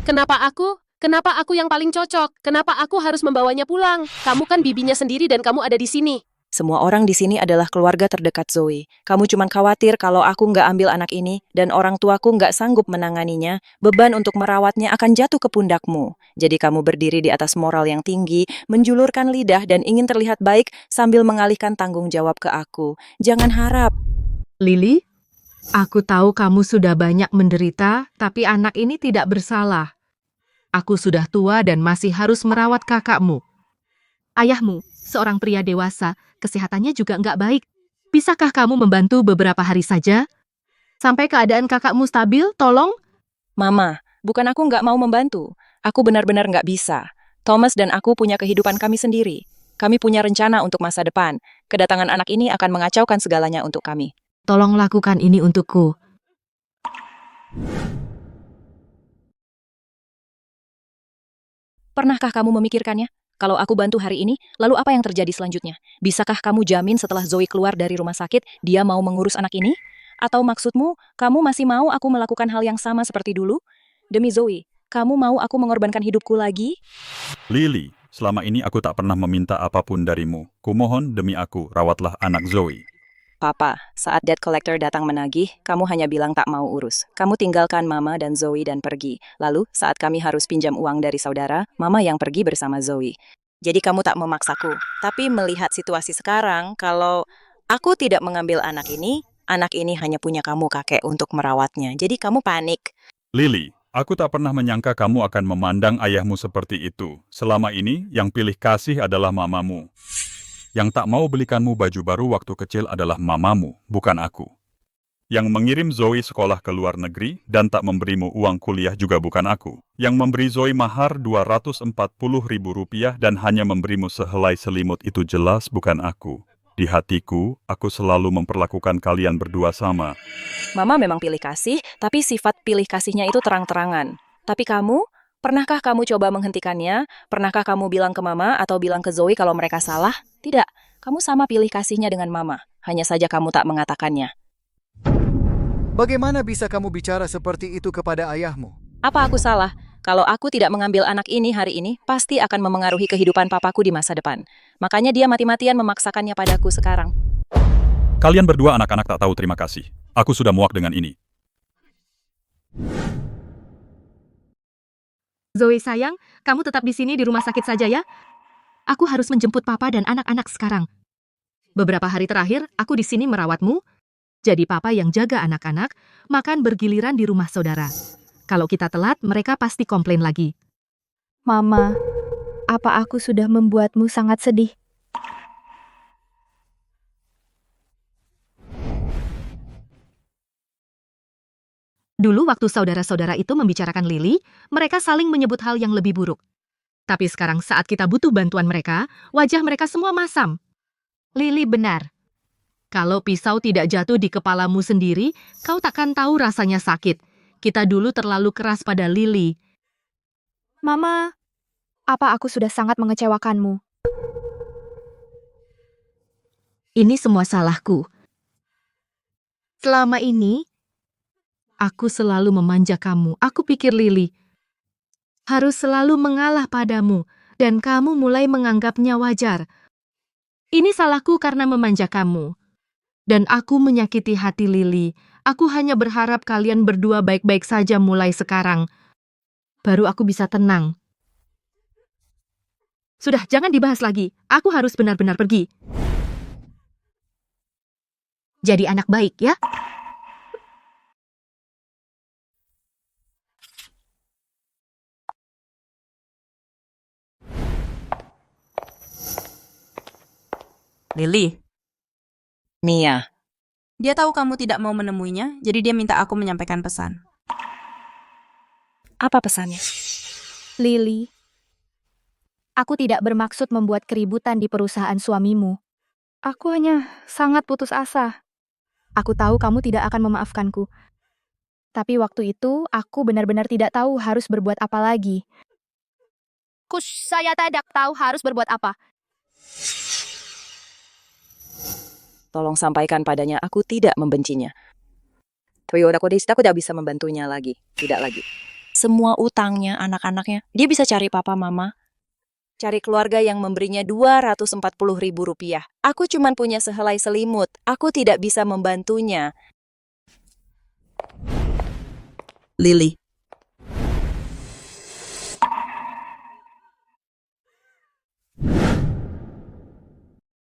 Kenapa aku? Kenapa aku yang paling cocok? Kenapa aku harus membawanya pulang? Kamu kan bibinya sendiri dan kamu ada di sini. Semua orang di sini adalah keluarga terdekat Zoe. Kamu cuma khawatir kalau aku nggak ambil anak ini dan orang tuaku nggak sanggup menanganinya, beban untuk merawatnya akan jatuh ke pundakmu. Jadi kamu berdiri di atas moral yang tinggi, menjulurkan lidah dan ingin terlihat baik sambil mengalihkan tanggung jawab ke aku. Jangan harap. Lily, aku tahu kamu sudah banyak menderita, tapi anak ini tidak bersalah. Aku sudah tua dan masih harus merawat kakakmu. Ayahmu, seorang pria dewasa, kesehatannya juga nggak baik. Bisakah kamu membantu beberapa hari saja? Sampai keadaan kakakmu stabil, tolong? Mama, bukan aku nggak mau membantu. Aku benar-benar nggak bisa. Thomas dan aku punya kehidupan kami sendiri. Kami punya rencana untuk masa depan. Kedatangan anak ini akan mengacaukan segalanya untuk kami. Tolong lakukan ini untukku. Pernahkah kamu memikirkannya? Kalau aku bantu hari ini, lalu apa yang terjadi selanjutnya? Bisakah kamu jamin setelah Zoe keluar dari rumah sakit, dia mau mengurus anak ini? Atau maksudmu, kamu masih mau aku melakukan hal yang sama seperti dulu? Demi Zoe, kamu mau aku mengorbankan hidupku lagi? Lily, selama ini aku tak pernah meminta apapun darimu. Kumohon demi aku, rawatlah anak Zoe. Papa, saat debt collector datang menagih, kamu hanya bilang tak mau urus. Kamu tinggalkan Mama dan Zoe dan pergi. Lalu, saat kami harus pinjam uang dari saudara, Mama yang pergi bersama Zoe. Jadi kamu tak memaksaku. Tapi melihat situasi sekarang, kalau aku tidak mengambil anak ini hanya punya kamu kakek untuk merawatnya. Jadi kamu panik. Lily, aku tak pernah menyangka kamu akan memandang ayahmu seperti itu. Selama ini, yang pilih kasih adalah mamamu. Yang tak mau belikanmu baju baru waktu kecil adalah mamamu, bukan aku. Yang mengirim Zoe sekolah ke luar negeri dan tak memberimu uang kuliah juga bukan aku. Yang memberi Zoe mahar Rp240.000 dan hanya memberimu sehelai selimut itu jelas bukan aku. Di hatiku, aku selalu memperlakukan kalian berdua sama. Mama memang pilih kasih, tapi sifat pilih kasihnya itu terang-terangan. Tapi kamu, pernahkah kamu coba menghentikannya? Pernahkah kamu bilang ke Mama atau bilang ke Zoe kalau mereka salah? Tidak, kamu sama pilih kasihnya dengan Mama. Hanya saja kamu tak mengatakannya. Bagaimana bisa kamu bicara seperti itu kepada ayahmu? Apa aku salah? Kalau aku tidak mengambil anak ini hari ini, pasti akan memengaruhi kehidupan papaku di masa depan. Makanya dia mati-matian memaksakannya padaku sekarang. Kalian berdua anak-anak tak tahu terima kasih. Aku sudah muak dengan ini. Zoe sayang, kamu tetap di sini di rumah sakit saja ya. Aku harus menjemput papa dan anak-anak sekarang. Beberapa hari terakhir, aku di sini merawatmu. Jadi papa yang jaga anak-anak, makan bergiliran di rumah saudara. Kalau kita telat, mereka pasti komplain lagi. Mama, apa aku sudah membuatmu sangat sedih? Dulu waktu saudara-saudara itu membicarakan Lily, mereka saling menyebut hal yang lebih buruk. Tapi sekarang saat kita butuh bantuan mereka, wajah mereka semua masam. Lily benar. Kalau pisau tidak jatuh di kepalamu sendiri, kau takkan tahu rasanya sakit. Kita dulu terlalu keras pada Lily. Mama, apa aku sudah sangat mengecewakanmu? Ini semua salahku. Selama ini, aku selalu memanja kamu. Aku pikir Lily harus selalu mengalah padamu, dan kamu mulai menganggapnya wajar. Ini salahku karena memanja kamu. Dan aku menyakiti hati Lily. Aku hanya berharap kalian berdua baik-baik saja mulai sekarang. Baru aku bisa tenang. Sudah, jangan dibahas lagi. Aku harus benar-benar pergi. Jadi anak baik, ya? Lily, Mia. dia tahu kamu tidak mau menemuinya, jadi dia minta aku menyampaikan pesan. Apa pesannya? Lily, aku tidak bermaksud membuat keributan di perusahaan suamimu. Aku hanya sangat putus asa. Aku tahu kamu tidak akan memaafkanku. Tapi waktu itu, aku benar-benar tidak tahu harus berbuat apa lagi. Saya tidak tahu harus berbuat apa. Tolong sampaikan padanya, aku tidak membencinya. Toyoda Kodeshita, aku tidak bisa membantunya lagi. Tidak lagi. Semua utangnya, anak-anaknya, dia bisa cari papa mama. Cari keluarga yang memberinya Rp240.000. Aku cuma punya sehelai selimut. Aku tidak bisa membantunya. Lily,